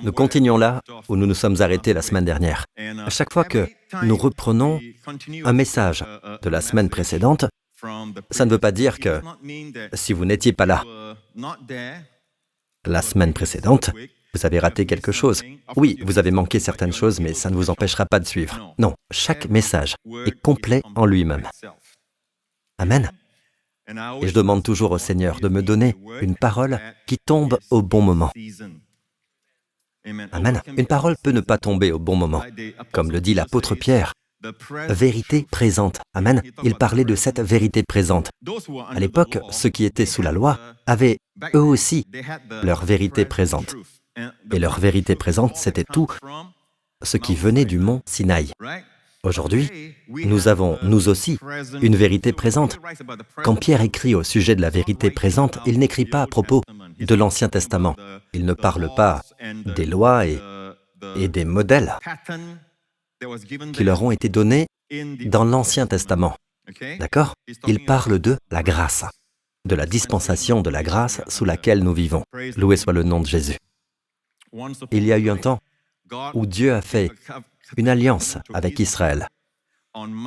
Nous continuons là où nous nous sommes arrêtés la semaine dernière. À chaque fois que nous reprenons un message de la semaine précédente, ça ne veut pas dire que si vous n'étiez pas là la semaine précédente, vous avez raté quelque chose. Oui, vous avez manqué certaines choses, mais ça ne vous empêchera pas de suivre. Non, chaque message est complet en lui-même. Amen. Et je demande toujours au Seigneur de me donner une parole qui tombe au bon moment. Amen. Une parole peut ne pas tomber au bon moment. Comme le dit l'apôtre Pierre, vérité présente. Amen. Il parlait de cette vérité présente. À l'époque, ceux qui étaient sous la loi avaient eux aussi leur vérité présente. Et leur vérité présente, c'était tout ce qui venait du mont Sinaï. Aujourd'hui, nous avons, nous aussi, une vérité présente. Quand Pierre écrit au sujet de la vérité présente, il n'écrit pas à propos de l'Ancien Testament. Il ne parle pas des lois et des modèles qui leur ont été donnés dans l'Ancien Testament. D'accord? Il parle de la grâce, de la dispensation de la grâce sous laquelle nous vivons. Loué soit le nom de Jésus. Il y a eu un temps où Dieu a fait une alliance avec Israël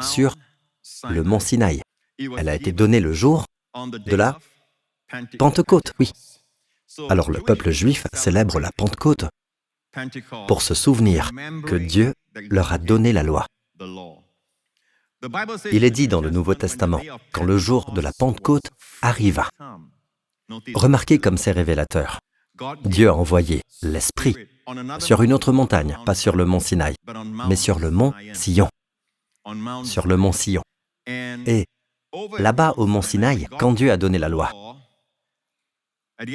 sur le mont Sinaï. Elle a été donnée le jour de la Pentecôte, oui. Alors le peuple juif célèbre la Pentecôte pour se souvenir que Dieu leur a donné la loi. Il est dit dans le Nouveau Testament, quand le jour de la Pentecôte arriva. Remarquez comme c'est révélateur. Dieu a envoyé l'Esprit sur une autre montagne, pas sur le mont Sinaï, mais sur le mont Sion. Sur le mont Sion. Et là-bas, au mont Sinaï, quand Dieu a donné la loi,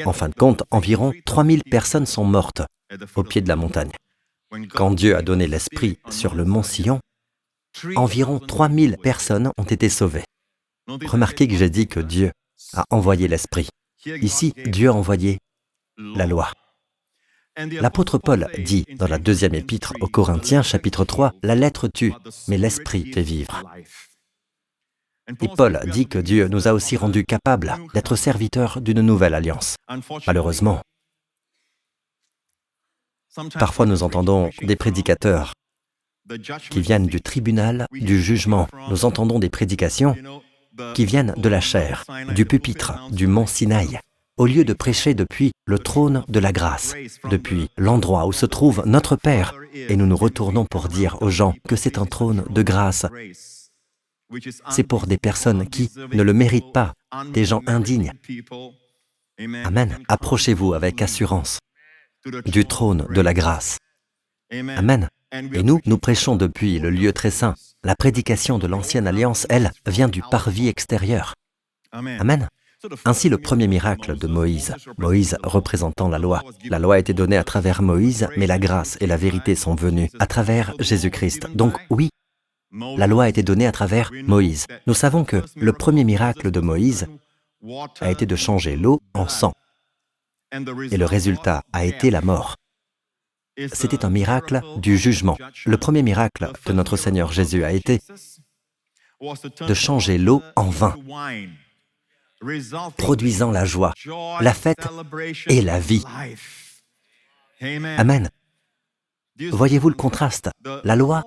en fin de compte, environ 3000 personnes sont mortes au pied de la montagne. Quand Dieu a donné l'Esprit sur le mont Sion, environ 3000 personnes ont été sauvées. Remarquez que j'ai dit que Dieu a envoyé l'Esprit. Ici, Dieu a envoyé la loi. L'apôtre Paul dit dans la deuxième épître aux Corinthiens, chapitre 3, « La lettre tue, mais l'Esprit fait vivre. » Et Paul dit que Dieu nous a aussi rendus capables d'être serviteurs d'une nouvelle alliance. Malheureusement, parfois nous entendons des prédicateurs qui viennent du tribunal, du jugement. Nous entendons des prédications qui viennent de la chair, du pupitre, du mont Sinaï, au lieu de prêcher depuis le trône de la grâce, depuis l'endroit où se trouve notre Père, et nous nous retournons pour dire aux gens que c'est un trône de grâce. C'est pour des personnes qui ne le méritent pas, des gens indignes. Amen. Approchez-vous avec assurance du trône de la grâce. Amen. Et nous prêchons depuis le lieu très saint. La prédication de l'ancienne alliance, elle, vient du parvis extérieur. Amen. Ainsi, le premier miracle de Moïse, Moïse représentant la loi a été donnée à travers Moïse, mais la grâce et la vérité sont venues à travers Jésus-Christ. Donc oui, la loi a été donnée à travers Moïse. Nous savons que le premier miracle de Moïse a été de changer l'eau en sang. Et le résultat a été la mort. C'était un miracle du jugement. Le premier miracle de notre Seigneur Jésus a été de changer l'eau en vin, produisant la joie, la fête et la vie. Amen. Voyez-vous le contraste? La loi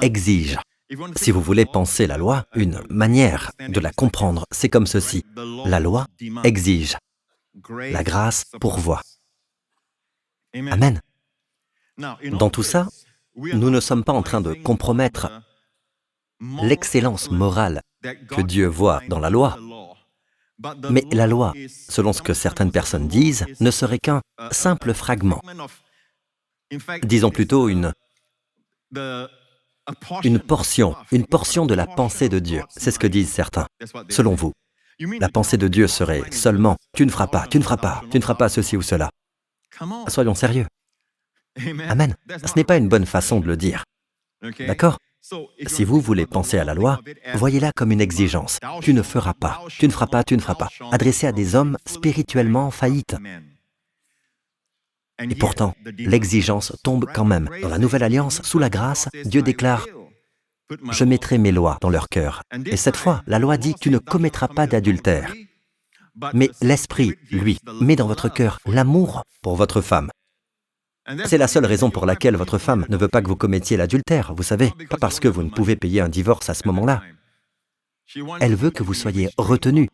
exige. Si vous voulez penser la loi, une manière de la comprendre, c'est comme ceci. La loi exige. La grâce pourvoit. Amen. Dans tout ça, nous ne sommes pas en train de compromettre l'excellence morale que Dieu voit dans la loi. Mais la loi, selon ce que certaines personnes disent, ne serait qu'un simple fragment. Disons plutôt une portion de la pensée de Dieu. C'est ce que disent certains. Selon vous, la pensée de Dieu serait seulement « tu ne feras pas, tu ne feras pas, tu ne feras pas ceci ou cela ». Soyons sérieux. Amen. Ce n'est pas une bonne façon de le dire. D'accord? Si vous voulez penser à la loi, voyez-la comme une exigence. Tu ne feras pas, tu ne feras pas, tu ne feras pas. Adressée à des hommes spirituellement faillites. Et pourtant, l'exigence tombe quand même. Dans la Nouvelle Alliance, sous la grâce, Dieu déclare « Je mettrai mes lois dans leur cœur ». Et cette fois, la loi dit « Tu ne commettras pas d'adultère ». Mais l'Esprit, lui, met dans votre cœur l'amour pour votre femme. C'est la seule raison pour laquelle votre femme ne veut pas que vous commettiez l'adultère, vous savez, pas parce que vous ne pouvez payer un divorce à ce moment-là. Elle veut que vous soyez retenu,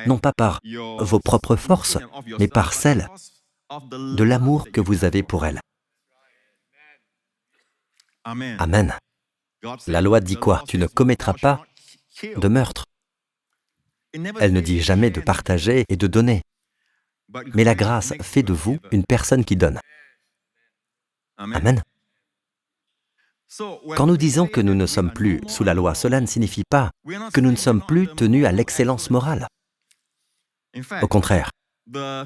non pas par vos propres forces, mais par celle de l'amour que vous avez pour elle. Amen. La loi dit quoi? Tu ne commettras pas de meurtre. Elle ne dit jamais de partager et de donner. Mais la grâce fait de vous une personne qui donne. Amen. Quand nous disons que nous ne sommes plus sous la loi, cela ne signifie pas que nous ne sommes plus tenus à l'excellence morale. Au contraire,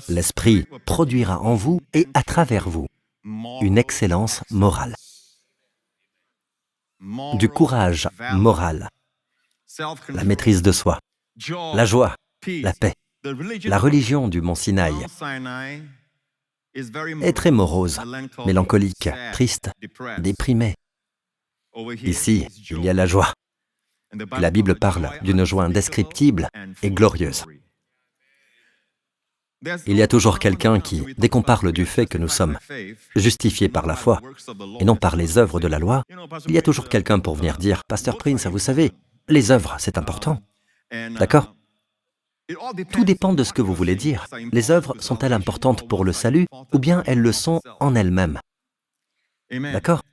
l'Esprit produira en vous et à travers vous une excellence morale, du courage moral, la maîtrise de soi, la joie, la paix. La religion du mont Sinaï est très morose, mélancolique, triste, déprimée. Ici, il y a la joie. La Bible parle d'une joie indescriptible et glorieuse. Il y a toujours quelqu'un qui, dès qu'on parle du fait que nous sommes justifiés par la foi et non par les œuvres de la loi, il y a toujours quelqu'un pour venir dire « Pasteur Prince, vous savez, les œuvres, c'est important. » D'accord ? Tout dépend de ce que vous voulez dire. Les œuvres sont-elles importantes pour le salut ou bien elles le sont en elles-mêmes? D'accord?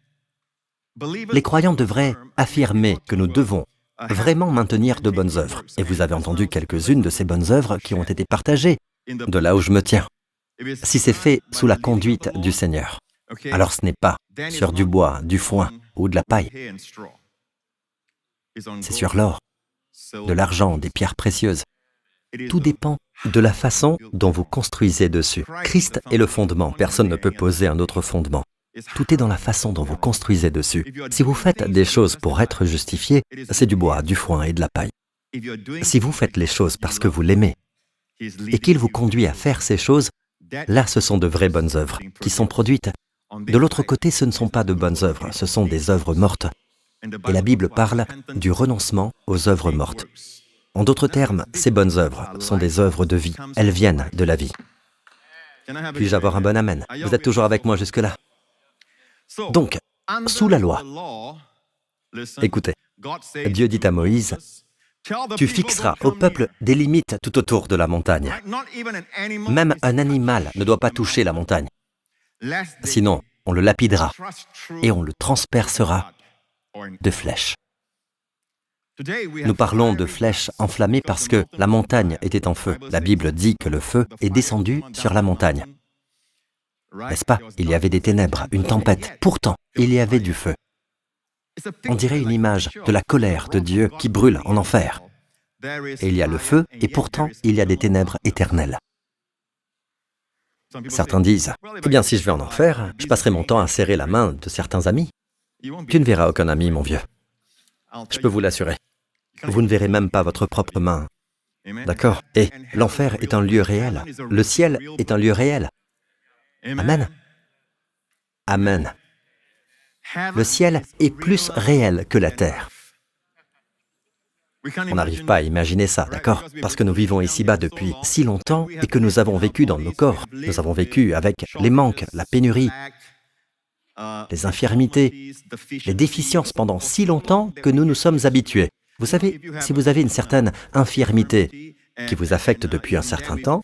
Les croyants devraient affirmer que nous devons vraiment maintenir de bonnes œuvres. Et vous avez entendu quelques-unes de ces bonnes œuvres qui ont été partagées, de là où je me tiens. Si c'est fait sous la conduite du Seigneur, alors ce n'est pas sur du bois, du foin ou de la paille. C'est sur l'or, de l'argent, des pierres précieuses. Tout dépend de la façon dont vous construisez dessus. Christ est le fondement, personne ne peut poser un autre fondement. Tout est dans la façon dont vous construisez dessus. Si vous faites des choses pour être justifié, c'est du bois, du foin et de la paille. Si vous faites les choses parce que vous l'aimez et qu'il vous conduit à faire ces choses, là ce sont de vraies bonnes œuvres qui sont produites. De l'autre côté, ce ne sont pas de bonnes œuvres, ce sont des œuvres mortes. Et la Bible parle du renoncement aux œuvres mortes. En d'autres termes, ces bonnes œuvres sont des œuvres de vie. Elles viennent de la vie. Puis-je avoir un bon amen? Vous êtes toujours avec moi jusque-là? Donc, sous la loi, écoutez, Dieu dit à Moïse, « Tu fixeras au peuple des limites tout autour de la montagne. Même un animal ne doit pas toucher la montagne. Sinon, on le lapidera et on le transpercera de flèches. » Nous parlons de flèches enflammées parce que la montagne était en feu. La Bible dit que le feu est descendu sur la montagne. N'est-ce pas? Il y avait des ténèbres, une tempête. Pourtant, il y avait du feu. On dirait une image de la colère de Dieu qui brûle en enfer. Et il y a le feu, et pourtant, il y a des ténèbres éternelles. Certains disent, « Eh bien, si je vais en enfer, je passerai mon temps à serrer la main de certains amis. » Tu ne verras aucun ami, mon vieux. Je peux vous l'assurer. Vous ne verrez même pas votre propre main. D'accord? Et l'enfer est un lieu réel. Le ciel est un lieu réel. Amen. Amen. Le ciel est plus réel que la terre. On n'arrive pas à imaginer ça, d'accord? Parce que nous vivons ici-bas depuis si longtemps et que nous avons vécu dans nos corps. Nous avons vécu avec les manques, la pénurie, les infirmités, les déficiences pendant si longtemps que nous nous sommes habitués. Vous savez, si vous avez une certaine infirmité qui vous affecte depuis un certain temps,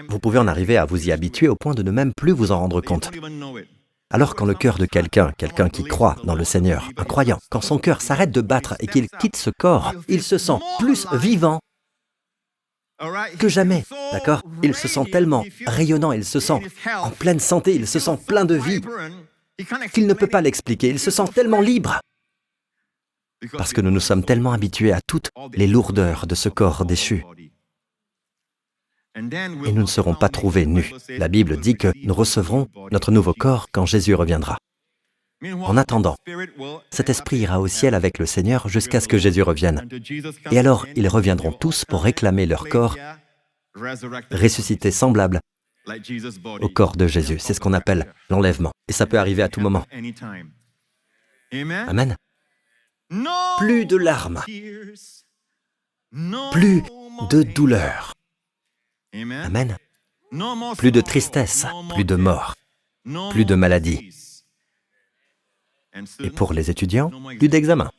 vous pouvez en arriver à vous y habituer au point de ne même plus vous en rendre compte. Alors quand le cœur de quelqu'un qui croit dans le Seigneur, un croyant, quand son cœur s'arrête de battre et qu'il quitte ce corps, il se sent plus vivant que jamais, d'accord? Il se sent tellement rayonnant, il se sent en pleine santé, il se sent plein de vie, qu'il ne peut pas l'expliquer, il se sent tellement libre. Parce que nous nous sommes tellement habitués à toutes les lourdeurs de ce corps déchu. Et nous ne serons pas trouvés nus. La Bible dit que nous recevrons notre nouveau corps quand Jésus reviendra. En attendant, cet esprit ira au ciel avec le Seigneur jusqu'à ce que Jésus revienne. Et alors, ils reviendront tous pour réclamer leur corps ressuscité semblable au corps de Jésus. C'est ce qu'on appelle l'enlèvement. Et ça peut arriver à tout moment. Amen. Plus de larmes, plus de douleur. Amen. Plus de tristesse, plus de mort. plus de maladies. Et pour les étudiants, plus d'examens.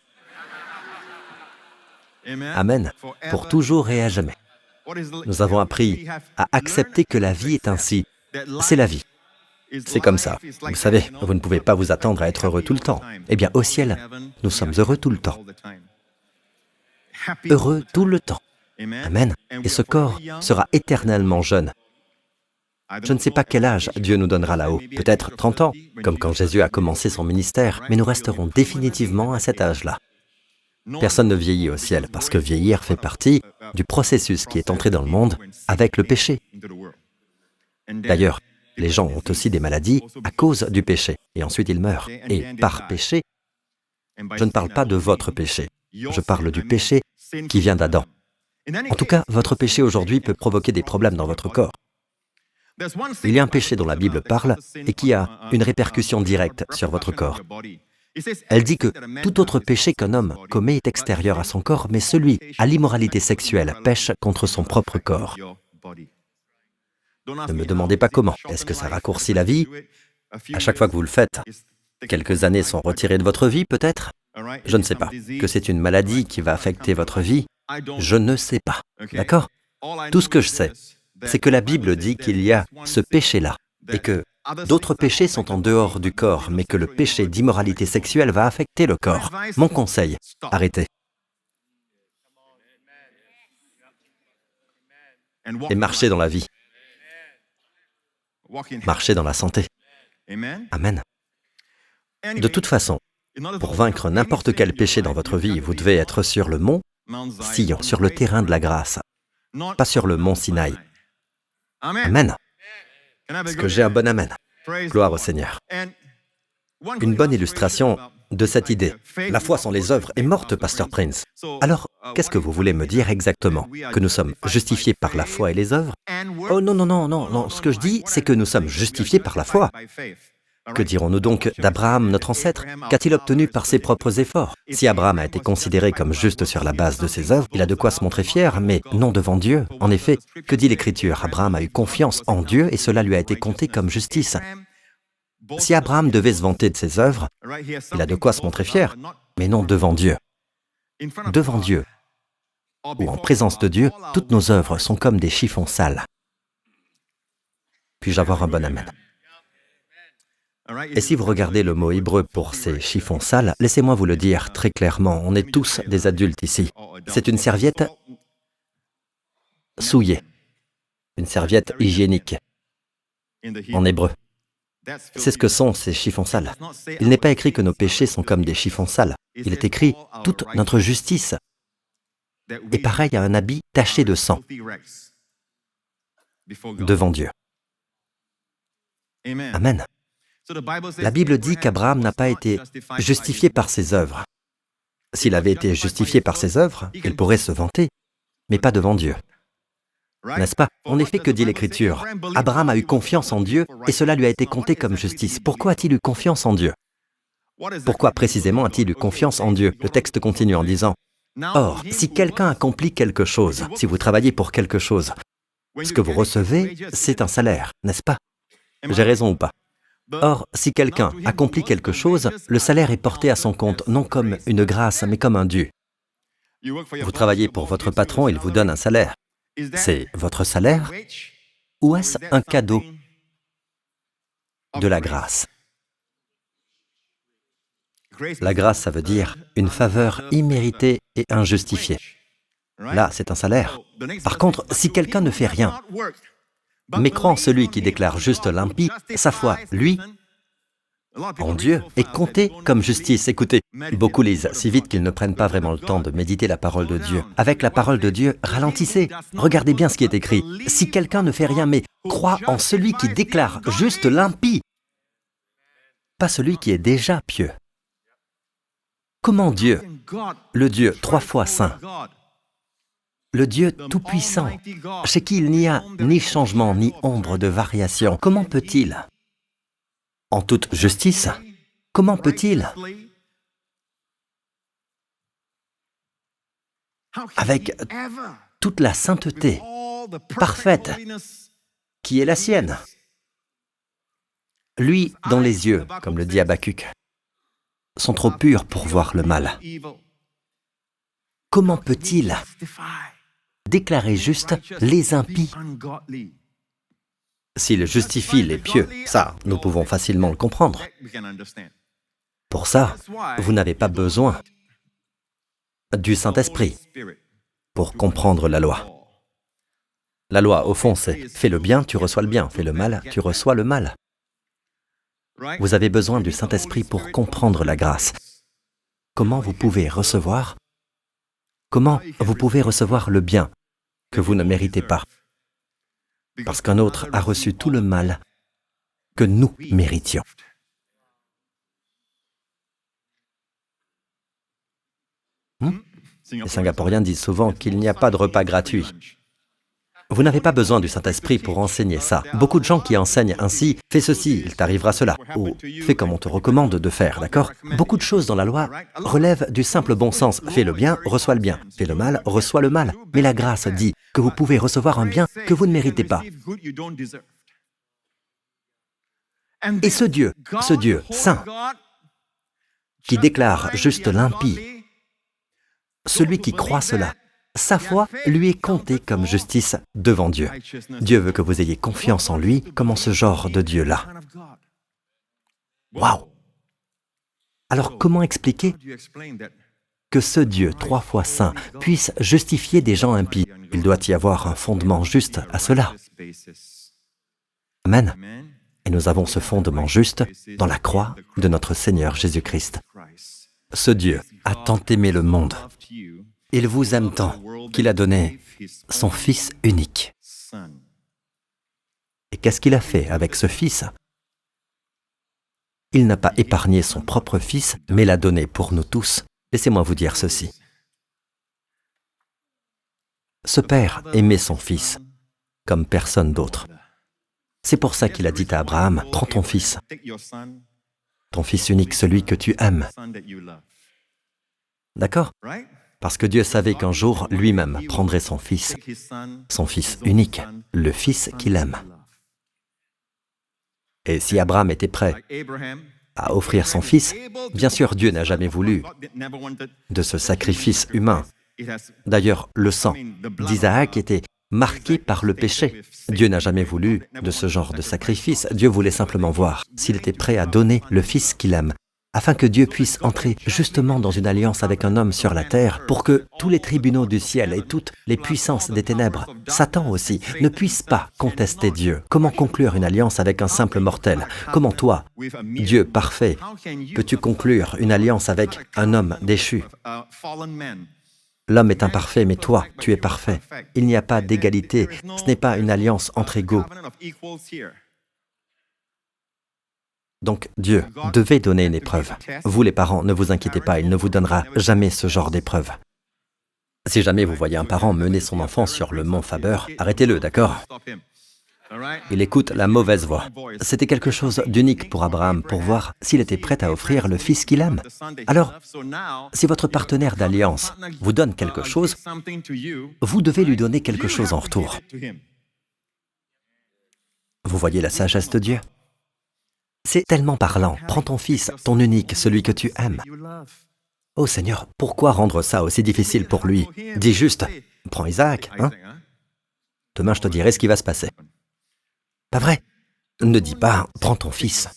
Amen. Pour toujours et à jamais. Nous avons appris à accepter que la vie est ainsi. C'est la vie. C'est comme ça. Vous savez, vous ne pouvez pas vous attendre à être heureux tout le temps. Eh bien, au ciel, nous sommes heureux tout le temps. Heureux tout le temps. Amen. Et ce corps sera éternellement jeune. Je ne sais pas quel âge Dieu nous donnera là-haut. Peut-être 30 ans, comme quand Jésus a commencé son ministère, mais nous resterons définitivement à cet âge-là. Personne ne vieillit au ciel, parce que vieillir fait partie du processus qui est entré dans le monde avec le péché. D'ailleurs, les gens ont aussi des maladies à cause du péché, et ensuite ils meurent. Et par péché, je ne parle pas de votre péché, je parle du péché qui vient d'Adam. En tout cas, votre péché aujourd'hui peut provoquer des problèmes dans votre corps. Il y a un péché dont la Bible parle et qui a une répercussion directe sur votre corps. Elle dit que tout autre péché qu'un homme commet est extérieur à son corps, mais celui à l'immoralité sexuelle pêche contre son propre corps. Ne me demandez pas comment. Est-ce que ça raccourcit la vie? À chaque fois que vous le faites, quelques années sont retirées de votre vie, peut-être? Je ne sais pas. Que c'est une maladie qui va affecter votre vie? Je ne sais pas. D'accord? Tout ce que je sais, c'est que la Bible dit qu'il y a ce péché-là, et que d'autres péchés sont en dehors du corps, mais que le péché d'immoralité sexuelle va affecter le corps. Mon conseil, arrêtez. Et marchez dans la vie. Marchez dans la santé. Amen. De toute façon, pour vaincre n'importe quel péché dans votre vie, vous devez être sur le mont Sion, sur le terrain de la grâce, pas sur le mont Sinaï. Amen. Est-ce que j'ai un bon amen? Gloire au Seigneur. Une bonne illustration de cette idée. La foi sans les œuvres est morte, Pasteur Prince. Alors, qu'est-ce que vous voulez me dire exactement? Que nous sommes justifiés par la foi et les œuvres? Oh non, non, non, non, non. Ce que je dis, c'est que nous sommes justifiés par la foi. Que dirons-nous donc d'Abraham, notre ancêtre? Qu'a-t-il obtenu par ses propres efforts? Si Abraham a été considéré comme juste sur la base de ses œuvres, il a de quoi se montrer fier, mais non devant Dieu. En effet, que dit l'Écriture? Abraham a eu confiance en Dieu et cela lui a été compté comme justice. Si Abraham devait se vanter de ses œuvres, il a de quoi se montrer fier, mais non devant Dieu. Devant Dieu, ou en présence de Dieu, toutes nos œuvres sont comme des chiffons sales. Puis-je avoir un bon amen? Et si vous regardez le mot hébreu pour ces chiffons sales, laissez-moi vous le dire très clairement, on est tous des adultes ici. C'est une serviette souillée, une serviette hygiénique, en hébreu. C'est ce que sont ces chiffons sales. Il n'est pas écrit que nos péchés sont comme des chiffons sales. Il est écrit toute notre justice est pareille à un habit taché de sang devant Dieu. Amen. La Bible dit qu'Abraham n'a pas été justifié par ses œuvres. S'il avait été justifié par ses œuvres, il pourrait se vanter, mais pas devant Dieu. N'est-ce pas? En effet, que dit l'Écriture? Abraham a eu confiance en Dieu et cela lui a été compté comme justice. Pourquoi a-t-il eu confiance en Dieu? Pourquoi précisément a-t-il eu confiance en Dieu? Le texte continue en disant, « Or, si quelqu'un accomplit quelque chose, si vous travaillez pour quelque chose, ce que vous recevez, c'est un salaire, n'est-ce pas? J'ai raison ou pas? Or, si quelqu'un accomplit quelque chose, le salaire est porté à son compte, non comme une grâce, mais comme un dû. Vous travaillez pour votre patron, il vous donne un salaire. C'est votre salaire ou est-ce un cadeau de la grâce? La grâce, ça veut dire une faveur imméritée et injustifiée. Là, c'est un salaire. Par contre, si quelqu'un ne fait rien, mais croit en celui qui déclare juste l'impie, sa foi, lui, en Dieu, est comptée comme justice. Écoutez, beaucoup lisent si vite qu'ils ne prennent pas vraiment le temps de méditer la parole de Dieu. Avec la parole de Dieu, ralentissez. Regardez bien ce qui est écrit. Si quelqu'un ne fait rien, mais croit en celui qui déclare juste l'impie, pas celui qui est déjà pieux. Comment Dieu, le Dieu 3 fois saint, le Dieu tout-puissant, chez qui il n'y a ni changement ni ombre de variation, comment peut-il, en toute justice, comment peut-il, avec toute la sainteté parfaite qui est la sienne, Lui, dont les yeux, comme le dit Habakkuk, sont trop purs pour voir le mal. Comment peut-il déclarer juste les impies s'il justifie les pieux? Ça, nous pouvons facilement le comprendre. Pour ça, vous n'avez pas besoin du Saint-Esprit pour comprendre la loi. La loi, au fond, c'est « fais le bien, tu reçois le bien, fais le mal, tu reçois le mal ». Vous avez besoin du Saint-Esprit pour comprendre la grâce. Comment vous pouvez recevoir le bien que vous ne méritez pas? Parce qu'un autre a reçu tout le mal que nous méritions. Les Singapouriens disent souvent qu'il n'y a pas de repas gratuit. Vous n'avez pas besoin du Saint-Esprit pour enseigner ça. Beaucoup de gens qui enseignent ainsi, fais ceci, il t'arrivera cela, ou fais comme on te recommande de faire, d'accord? Beaucoup de choses dans la loi relèvent du simple bon sens. Fais le bien, reçois le bien. Fais le mal, reçois le mal. Mais la grâce dit que vous pouvez recevoir un bien que vous ne méritez pas. Et ce Dieu saint, qui déclare juste l'impie, celui qui croit cela, sa foi lui est comptée comme justice devant Dieu. Dieu veut que vous ayez confiance en lui comme en ce genre de Dieu-là. Waouh! Alors comment expliquer que ce Dieu 3 fois saint puisse justifier des gens impies? Il doit y avoir un fondement juste à cela. Amen. Et nous avons ce fondement juste dans la croix de notre Seigneur Jésus-Christ. Ce Dieu a tant aimé le monde. Il vous aime tant qu'il a donné son Fils unique. Et qu'est-ce qu'il a fait avec ce Fils? Il n'a pas épargné son propre Fils, mais l'a donné pour nous tous. Laissez-moi vous dire ceci. Ce Père aimait son Fils comme personne d'autre. C'est pour ça qu'il a dit à Abraham, « Prends ton Fils unique, celui que tu aimes. » D'accord? Parce que Dieu savait qu'un jour, lui-même prendrait son Fils unique, le Fils qu'il aime. Et si Abraham était prêt à offrir son Fils, bien sûr, Dieu n'a jamais voulu de ce sacrifice humain. D'ailleurs, le sang d'Isaac était marqué par le péché. Dieu n'a jamais voulu de ce genre de sacrifice. Dieu voulait simplement voir s'il était prêt à donner le Fils qu'il aime, afin que Dieu puisse entrer justement dans une alliance avec un homme sur la terre, pour que tous les tribunaux du ciel et toutes les puissances des ténèbres, Satan aussi, ne puissent pas contester Dieu. Comment conclure une alliance avec un simple mortel? Comment toi, Dieu parfait, peux-tu conclure une alliance avec un homme déchu? L'homme est imparfait, mais toi, tu es parfait. Il n'y a pas d'égalité, ce n'est pas une alliance entre égaux. Donc Dieu devait donner une épreuve. Vous les parents, ne vous inquiétez pas, il ne vous donnera jamais ce genre d'épreuve. Si jamais vous voyez un parent mener son enfant sur le mont Faber, arrêtez-le, d'accord? Il écoute la mauvaise voix. C'était quelque chose d'unique pour Abraham, pour voir s'il était prêt à offrir le fils qu'il aime. Alors, si votre partenaire d'alliance vous donne quelque chose, vous devez lui donner quelque chose en retour. Vous voyez la sagesse de Dieu? C'est tellement parlant. Prends ton fils, ton unique, celui que tu aimes. Oh Seigneur, pourquoi rendre ça aussi difficile pour lui? Dis juste, prends Isaac, hein? Demain je te dirai ce qui va se passer. Pas vrai? Ne dis pas, prends ton fils,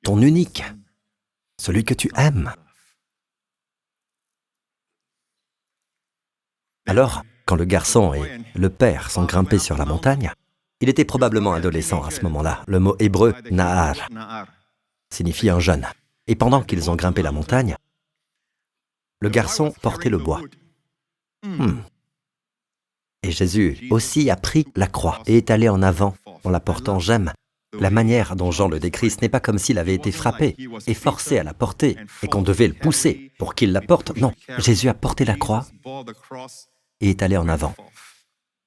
ton unique, celui que tu aimes. Alors, quand le garçon et le père sont grimpés sur la montagne, il était probablement adolescent à ce moment-là. Le mot hébreu « na'ar » signifie un jeune. Et pendant qu'ils ont grimpé la montagne, le garçon portait le bois. Et Jésus aussi a pris la croix et est allé en avant en la portant. J'aime la manière dont Jean le décrit. Ce n'est pas comme s'il avait été frappé et forcé à la porter et qu'on devait le pousser pour qu'il la porte. Non, Jésus a porté la croix et est allé en avant.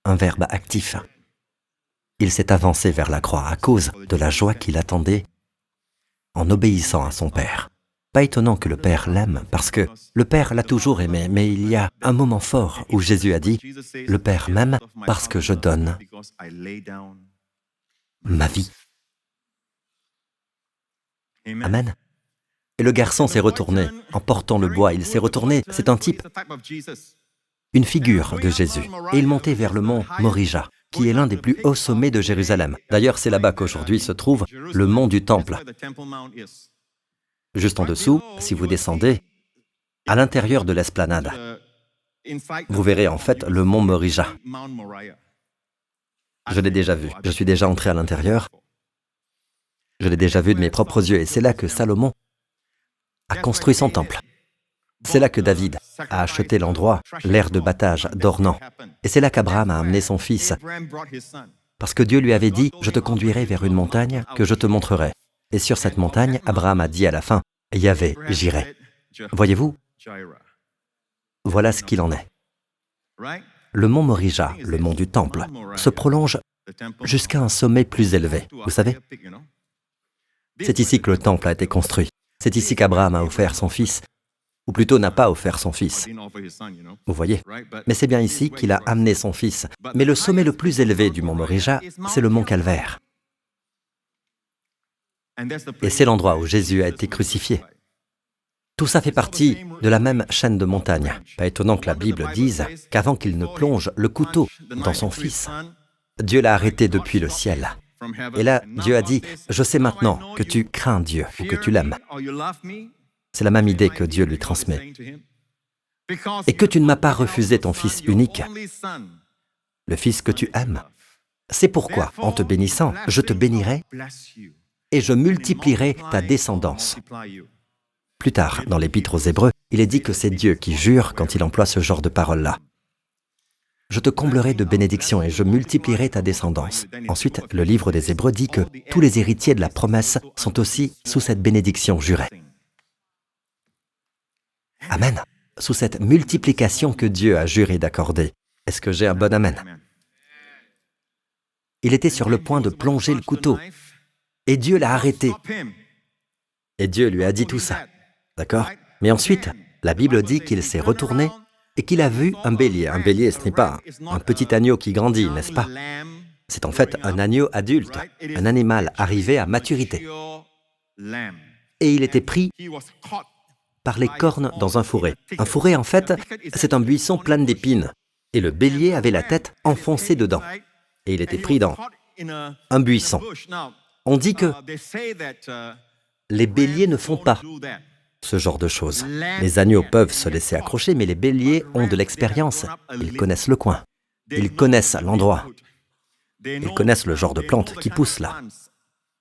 Un verbe actif. Il s'est avancé vers la croix à cause de la joie qui l'attendait en obéissant à son Père. Pas étonnant que le Père l'aime, parce que le Père l'a toujours aimé, mais il y a un moment fort où Jésus a dit « Le Père m'aime parce que je donne ma vie. » Amen. Et le garçon s'est retourné en portant le bois. Il s'est retourné. C'est un type, une figure de Jésus. Et il montait vers le mont Morija, qui est l'un des plus hauts sommets de Jérusalem. D'ailleurs, c'est là-bas qu'aujourd'hui se trouve le mont du Temple. Juste en dessous, si vous descendez, à l'intérieur de l'esplanade, vous verrez en fait le mont Morija. Je l'ai déjà vu. Je suis déjà entré à l'intérieur. Je l'ai déjà vu de mes propres yeux. Et c'est là que Salomon a construit son temple. C'est là que David a acheté l'endroit, l'aire de battage d'Ornan. Et c'est là qu'Abraham a amené son fils. Parce que Dieu lui avait dit, « Je te conduirai vers une montagne que je te montrerai. » Et sur cette montagne, Abraham a dit à la fin, « Yahvé, j'irai. » Voyez-vous, voilà ce qu'il en est. Le mont Morija, le mont du Temple, se prolonge jusqu'à un sommet plus élevé. Vous savez, c'est ici que le Temple a été construit. C'est ici qu'Abraham a offert son fils, ou plutôt n'a pas offert son fils. Vous voyez? Mais c'est bien ici qu'il a amené son fils. Mais le sommet le plus élevé du mont Morija, c'est le mont Calvaire. Et c'est l'endroit où Jésus a été crucifié. Tout ça fait partie de la même chaîne de montagnes. Pas étonnant que la Bible dise qu'avant qu'il ne plonge le couteau dans son fils, Dieu l'a arrêté depuis le ciel. Et là, Dieu a dit, « Je sais maintenant que tu crains Dieu ou que tu l'aimes. » C'est la même idée que Dieu lui transmet. Et que tu ne m'as pas refusé ton Fils unique, le Fils que tu aimes. C'est pourquoi, en te bénissant, je te bénirai et je multiplierai ta descendance. Plus tard, dans l'Épître aux Hébreux, il est dit que c'est Dieu qui jure quand il emploie ce genre de paroles-là. Je te comblerai de bénédictions et je multiplierai ta descendance. Ensuite, le livre des Hébreux dit que tous les héritiers de la promesse sont aussi sous cette bénédiction jurée. Amen. Sous cette multiplication que Dieu a juré d'accorder. Est-ce que j'ai un bon amen? Il était sur le point de plonger le couteau. Et Dieu l'a arrêté. Et Dieu lui a dit tout ça. D'accord? Mais ensuite, la Bible dit qu'il s'est retourné et qu'il a vu un bélier. Un bélier, ce n'est pas un petit agneau qui grandit, n'est-ce pas? C'est en fait un agneau adulte, un animal arrivé à maturité. Et il était pris par les cornes dans un fourré. Un fourré, en fait, c'est un buisson plein d'épines. Et le bélier avait la tête enfoncée dedans. Et il était pris dans un buisson. On dit que les béliers ne font pas ce genre de choses. Les agneaux peuvent se laisser accrocher, mais les béliers ont de l'expérience. Ils connaissent le coin. Ils connaissent l'endroit. Ils connaissent le genre de plante qui pousse là.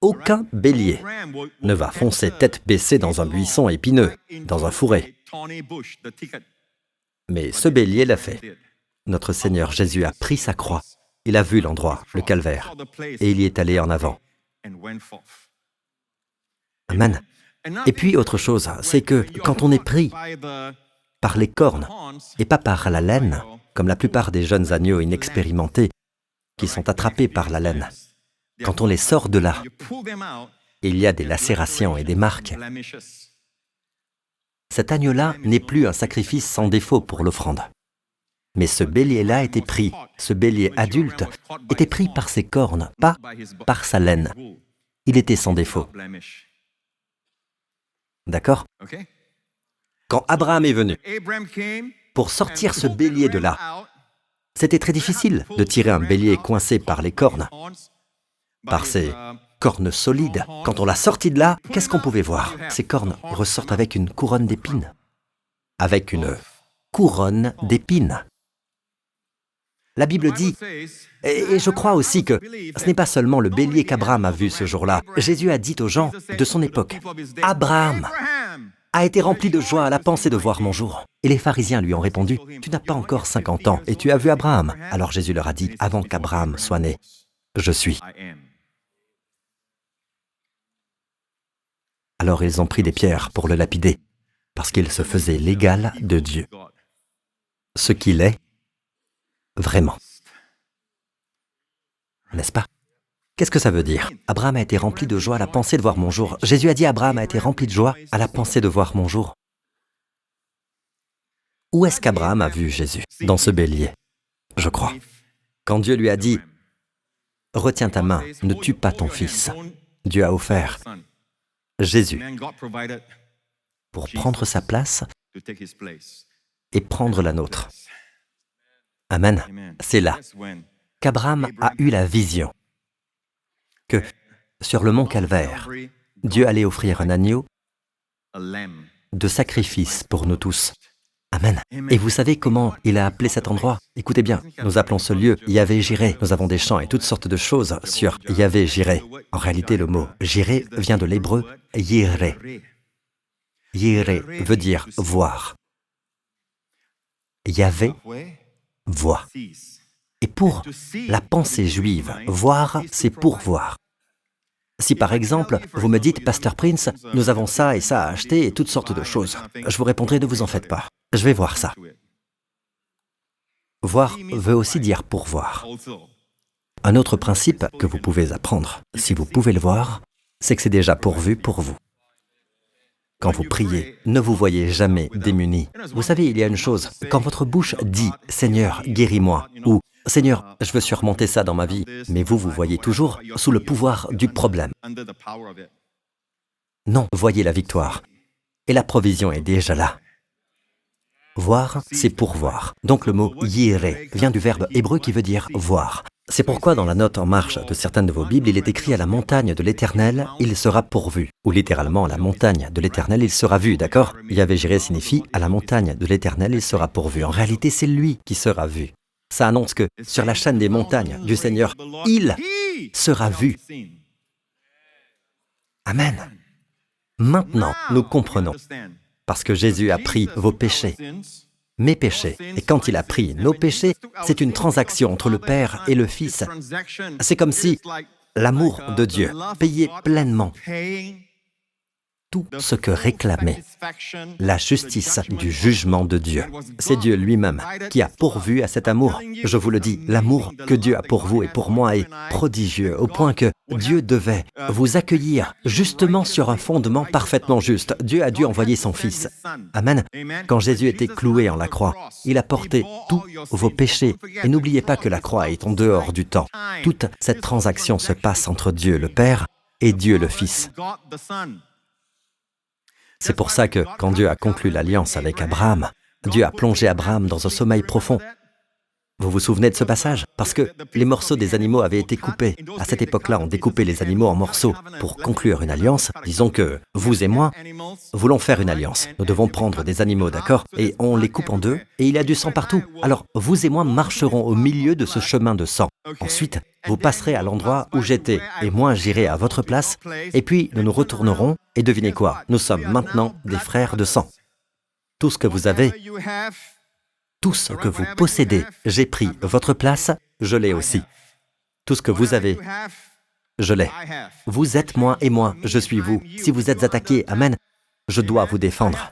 Aucun bélier ne va foncer tête baissée dans un buisson épineux, dans un fourré. Mais ce bélier l'a fait. Notre Seigneur Jésus a pris sa croix. Il a vu l'endroit, le calvaire, et il y est allé en avant. Amen. Et puis autre chose, c'est que quand on est pris par les cornes et pas par la laine, comme la plupart des jeunes agneaux inexpérimentés qui sont attrapés par la laine, quand on les sort de là, il y a des lacérations et des marques. Cet agneau-là n'est plus un sacrifice sans défaut pour l'offrande. Mais ce bélier-là était pris, ce bélier adulte était pris par ses cornes, pas par sa laine. Il était sans défaut. D'accord? Quand Abraham est venu pour sortir ce bélier de là, c'était très difficile de tirer un bélier coincé par les cornes, par ses cornes solides. Quand on l'a sorti de là, qu'est-ce qu'on pouvait voir? Ces cornes ressortent avec une couronne d'épines. Avec une couronne d'épines. La Bible dit, et je crois aussi que ce n'est pas seulement le bélier qu'Abraham a vu ce jour-là. Jésus a dit aux gens de son époque, « Abraham a été rempli de joie à la pensée de voir mon jour. » Et les pharisiens lui ont répondu, « Tu n'as pas encore 50 ans et tu as vu Abraham. » Alors Jésus leur a dit, « Avant qu'Abraham soit né, je suis. » Alors ils ont pris des pierres pour le lapider, parce qu'il se faisait l'égal de Dieu. Ce qu'il est, vraiment. N'est-ce pas? Qu'est-ce que ça veut dire? Abraham a été rempli de joie à la pensée de voir mon jour. Jésus a dit Abraham a été rempli de joie à la pensée de voir mon jour. Où est-ce qu'Abraham a vu Jésus? Dans ce bélier, je crois. Quand Dieu lui a dit « Retiens ta main, ne tue pas ton fils », Dieu a offert Jésus, pour prendre sa place et prendre la nôtre. Amen. C'est là qu'Abraham a eu la vision que, sur le mont Calvaire, Dieu allait offrir un agneau de sacrifice pour nous tous. Amen. Et vous savez comment il a appelé cet endroit? Écoutez bien, nous appelons ce lieu Yahvé-Jiré. Nous avons des chants et toutes sortes de choses sur Yahvé-Jiré. En réalité, le mot Jiré vient de l'hébreu Yiré. Yiré veut dire voir. Yahvé voit. Et pour la pensée juive, voir, c'est pourvoir. Si par exemple, vous me dites, Pasteur Prince, nous avons ça et ça à acheter et toutes sortes de choses, je vous répondrai, ne vous en faites pas. Je vais voir ça. Voir veut aussi dire pourvoir. Un autre principe que vous pouvez apprendre, si vous pouvez le voir, c'est que c'est déjà pourvu pour vous. Quand vous priez, ne vous voyez jamais démuni. Vous savez, il y a une chose, quand votre bouche dit « Seigneur, guéris-moi » ou « Seigneur, je veux surmonter ça dans ma vie », mais vous vous voyez toujours sous le pouvoir du problème. Non, voyez la victoire. Et la provision est déjà là. Voir, c'est pourvoir. Donc le mot « yiré » vient du verbe hébreu qui veut dire « voir ». C'est pourquoi dans la note en marge de certaines de vos Bibles, il est écrit « à la montagne de l'Éternel, il sera pourvu ». Ou littéralement « à la montagne de l'Éternel, il sera vu », d'accord? Yahvé-Jiré signifie « à la montagne de l'Éternel, il sera pourvu ». En réalité, c'est lui qui sera vu. Ça annonce que sur la chaîne des montagnes du Seigneur, il sera vu. Amen. Maintenant, nous comprenons. Parce que Jésus a pris vos péchés, mes péchés. Et quand il a pris nos péchés, c'est une transaction entre le Père et le Fils. C'est comme si l'amour de Dieu payait pleinement tout ce que réclamait la justice du jugement de Dieu. C'est Dieu lui-même qui a pourvu à cet amour. Je vous le dis, l'amour que Dieu a pour vous et pour moi est prodigieux, au point que Dieu devait vous accueillir justement sur un fondement parfaitement juste. Dieu a dû envoyer son Fils. Amen. Quand Jésus était cloué en la croix, il a porté tous vos péchés. Et n'oubliez pas que la croix est en dehors du temps. Toute cette transaction se passe entre Dieu le Père et Dieu le Fils. C'est pour ça que, quand Dieu a conclu l'alliance avec Abraham, Dieu a plongé Abraham dans un sommeil profond. Vous vous souvenez de ce passage? Parce que les morceaux des animaux avaient été coupés. À cette époque-là, on découpait les animaux en morceaux. Pour conclure une alliance, disons que vous et moi voulons faire une alliance. Nous devons prendre des animaux, d'accord? Et on les coupe en deux, et il y a du sang partout. Alors, vous et moi marcherons au milieu de ce chemin de sang. Ensuite, vous passerez à l'endroit où j'étais, et moi j'irai à votre place, et puis nous nous retournerons, et devinez quoi? Nous sommes maintenant des frères de sang. Tout ce que vous avez, tout ce que vous possédez, j'ai pris votre place, je l'ai aussi. Tout ce que vous avez, je l'ai. Vous êtes moi et moi, je suis vous. Si vous êtes attaqué, amen, je dois vous défendre.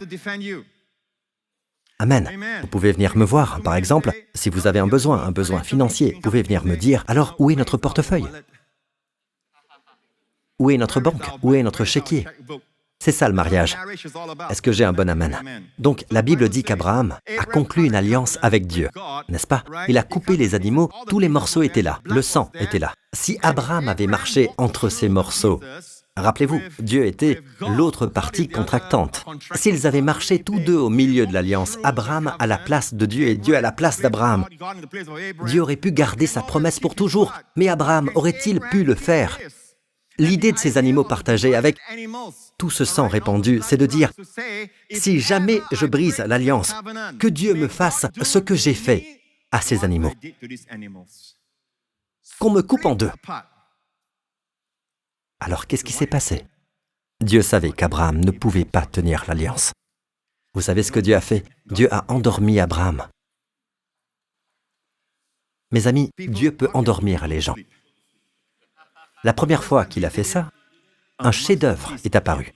Amen. Vous pouvez venir me voir, par exemple, si vous avez un besoin financier, vous pouvez venir me dire, alors où est notre portefeuille? Où est notre banque? Où est notre chéquier? C'est ça le mariage. Est-ce que j'ai un bon amen? Donc, la Bible dit qu'Abraham a conclu une alliance avec Dieu, n'est-ce pas? Il a coupé les animaux, tous les morceaux étaient là, le sang était là. Si Abraham avait marché entre ces morceaux, rappelez-vous, Dieu était l'autre partie contractante. S'ils avaient marché tous deux au milieu de l'alliance, Abraham à la place de Dieu et Dieu à la place d'Abraham, Dieu aurait pu garder sa promesse pour toujours, mais Abraham aurait-il pu le faire? L'idée de ces animaux partagés avec tout ce sang répandu, c'est de dire, si jamais je brise l'alliance, que Dieu me fasse ce que j'ai fait à ces animaux. Qu'on me coupe en deux. Alors qu'est-ce qui s'est passé? Dieu savait qu'Abraham ne pouvait pas tenir l'alliance. Vous savez ce que Dieu a fait? Dieu a endormi Abraham. Mes amis, Dieu peut endormir les gens. La première fois qu'il a fait ça, un chef-d'œuvre est apparu.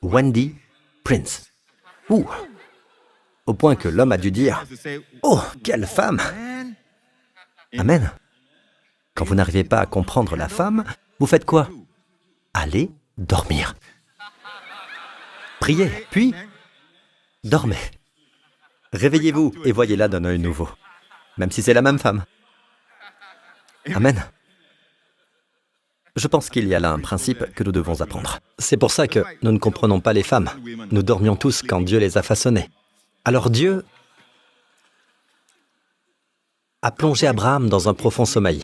Wendy Prince. Ouh! Au point que l'homme a dû dire « Oh, quelle femme !» Amen. Quand vous n'arrivez pas à comprendre la femme, vous faites quoi? Allez dormir. Priez, puis dormez. Réveillez-vous et voyez-la d'un œil nouveau, même si c'est la même femme. Amen. Je pense qu'il y a là un principe que nous devons apprendre. C'est pour ça que nous ne comprenons pas les femmes. Nous dormions tous quand Dieu les a façonnées. Alors Dieu a plongé Abraham dans un profond sommeil.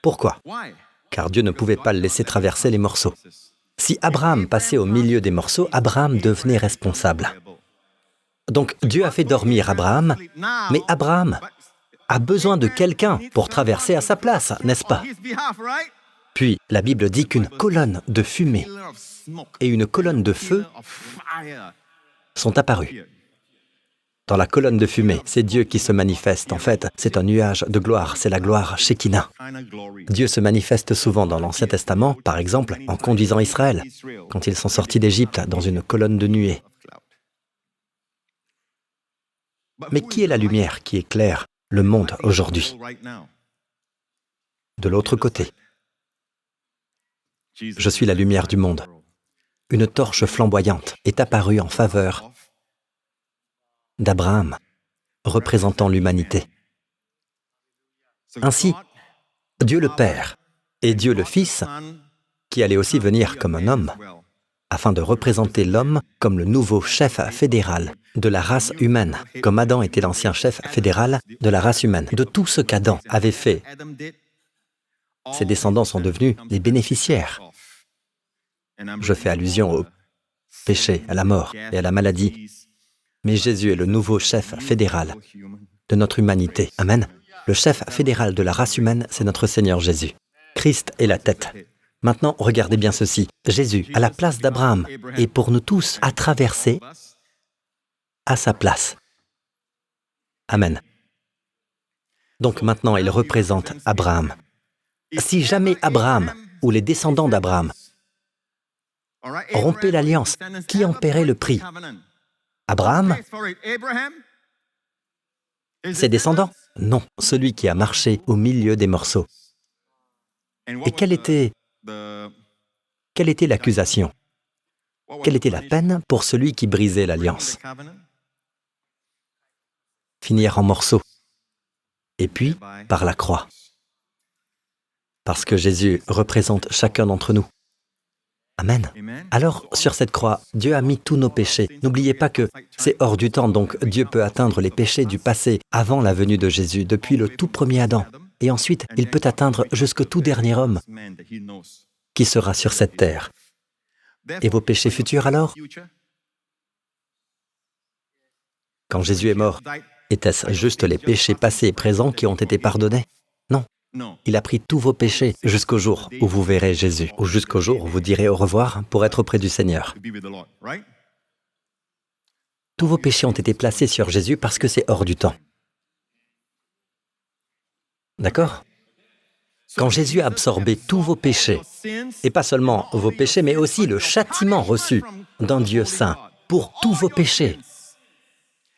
Pourquoi? Car Dieu ne pouvait pas le laisser traverser les morceaux. Si Abraham passait au milieu des morceaux, Abraham devenait responsable. Donc Dieu a fait dormir Abraham, mais Abraham a besoin de quelqu'un pour traverser à sa place, n'est-ce pas? Puis la Bible dit qu'une colonne de fumée et une colonne de feu sont apparues. Dans la colonne de fumée, c'est Dieu qui se manifeste. En fait, c'est un nuage de gloire, c'est la gloire Shekinah. Dieu se manifeste souvent dans l'Ancien Testament, par exemple, en conduisant Israël, quand ils sont sortis d'Égypte dans une colonne de nuée. Mais qui est la lumière qui éclaire le monde aujourd'hui? De l'autre côté. Je suis la lumière du monde. Une torche flamboyante est apparue en faveur d'Abraham, représentant l'humanité. Ainsi, Dieu le Père et Dieu le Fils, qui allait aussi venir comme un homme, afin de représenter l'homme comme le nouveau chef fédéral de la race humaine, comme Adam était l'ancien chef fédéral de la race humaine. De tout ce qu'Adam avait fait, ses descendants sont devenus les bénéficiaires. Je fais allusion au péché, à la mort et à la maladie. Mais Jésus est le nouveau chef fédéral de notre humanité. Amen. Le chef fédéral de la race humaine, c'est notre Seigneur Jésus. Christ est la tête. Maintenant, regardez bien ceci. Jésus, à la place d'Abraham, et pour nous tous, a traversé à sa place. Amen. Donc maintenant, il représente Abraham. Si jamais Abraham, ou les descendants d'Abraham, rompaient l'alliance, qui en paierait le prix? Abraham? Ses descendants? Non, celui qui a marché au milieu des morceaux. Et quelle était l'accusation? Quelle était la peine pour celui qui brisait l'alliance? Finir en morceaux. Et puis, par la croix. Parce que Jésus représente chacun d'entre nous. Amen. Alors, sur cette croix, Dieu a mis tous nos péchés. N'oubliez pas que c'est hors du temps, donc Dieu peut atteindre les péchés du passé avant la venue de Jésus, depuis le tout premier Adam. Et ensuite, il peut atteindre jusqu'au tout dernier homme qui sera sur cette terre. Et vos péchés futurs alors? Quand Jésus est mort, était-ce juste les péchés passés et présents qui ont été pardonnés? Non. Il a pris tous vos péchés jusqu'au jour où vous verrez Jésus, ou jusqu'au jour où vous direz au revoir pour être auprès du Seigneur. Tous vos péchés ont été placés sur Jésus parce que c'est hors du temps. D'accord? Quand Jésus a absorbé tous vos péchés, et pas seulement vos péchés, mais aussi le châtiment reçu d'un Dieu saint pour tous vos péchés,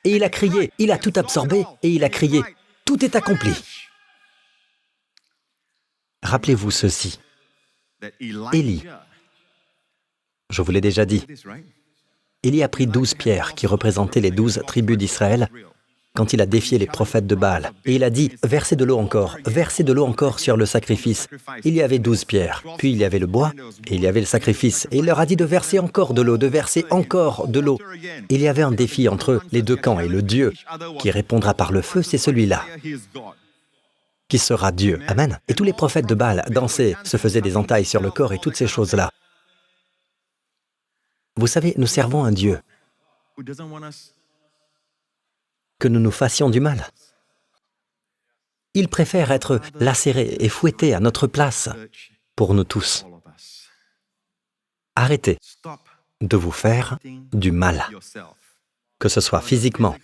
et il a crié, il a tout absorbé, et il a crié, « Tout est accompli ». Rappelez-vous ceci. Élie, je vous l'ai déjà dit, Élie a pris 12 pierres qui représentaient les 12 tribus d'Israël quand il a défié les prophètes de Baal. Et il a dit, versez de l'eau encore sur le sacrifice. Il y avait 12 pierres, puis il y avait le bois, et il y avait le sacrifice. Et il leur a dit de verser encore de l'eau, de verser encore de l'eau. Il y avait un défi entre les deux camps, et le Dieu qui répondra par le feu, c'est celui-là, qui sera Dieu. Amen. Et tous les prophètes de Baal dansaient, se faisaient des entailles sur le corps et toutes ces choses-là. Vous savez, nous servons un Dieu que nous nous fassions du mal. Il préfère être lacéré et fouetté à notre place pour nous tous. Arrêtez de vous faire du mal, que ce soit physiquement,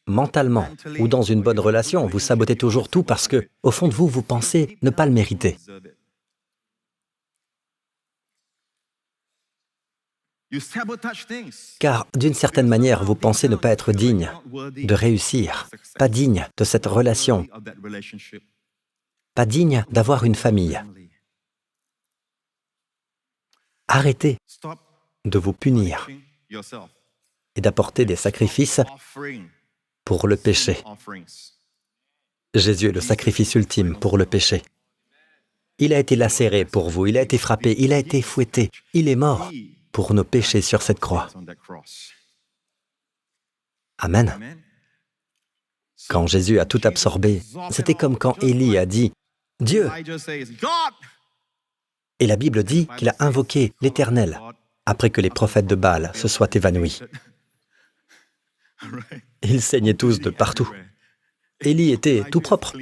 mentalement ou dans une bonne relation, vous sabotez toujours tout parce que, au fond de vous, vous pensez ne pas le mériter. Car, d'une certaine manière, vous pensez ne pas être digne de réussir, pas digne de cette relation, pas digne d'avoir une famille. Arrêtez de vous punir et d'apporter des sacrifices pour le péché. Jésus est le sacrifice ultime pour le péché. Il a été lacéré pour vous, il a été frappé, il a été fouetté, il est mort pour nos péchés sur cette croix. Amen. Quand Jésus a tout absorbé, c'était comme quand Élie a dit « Dieu ». Et la Bible dit qu'il a invoqué l'Éternel après que les prophètes de Baal se soient évanouis. Ils saignaient tous de partout. Élie était tout propre.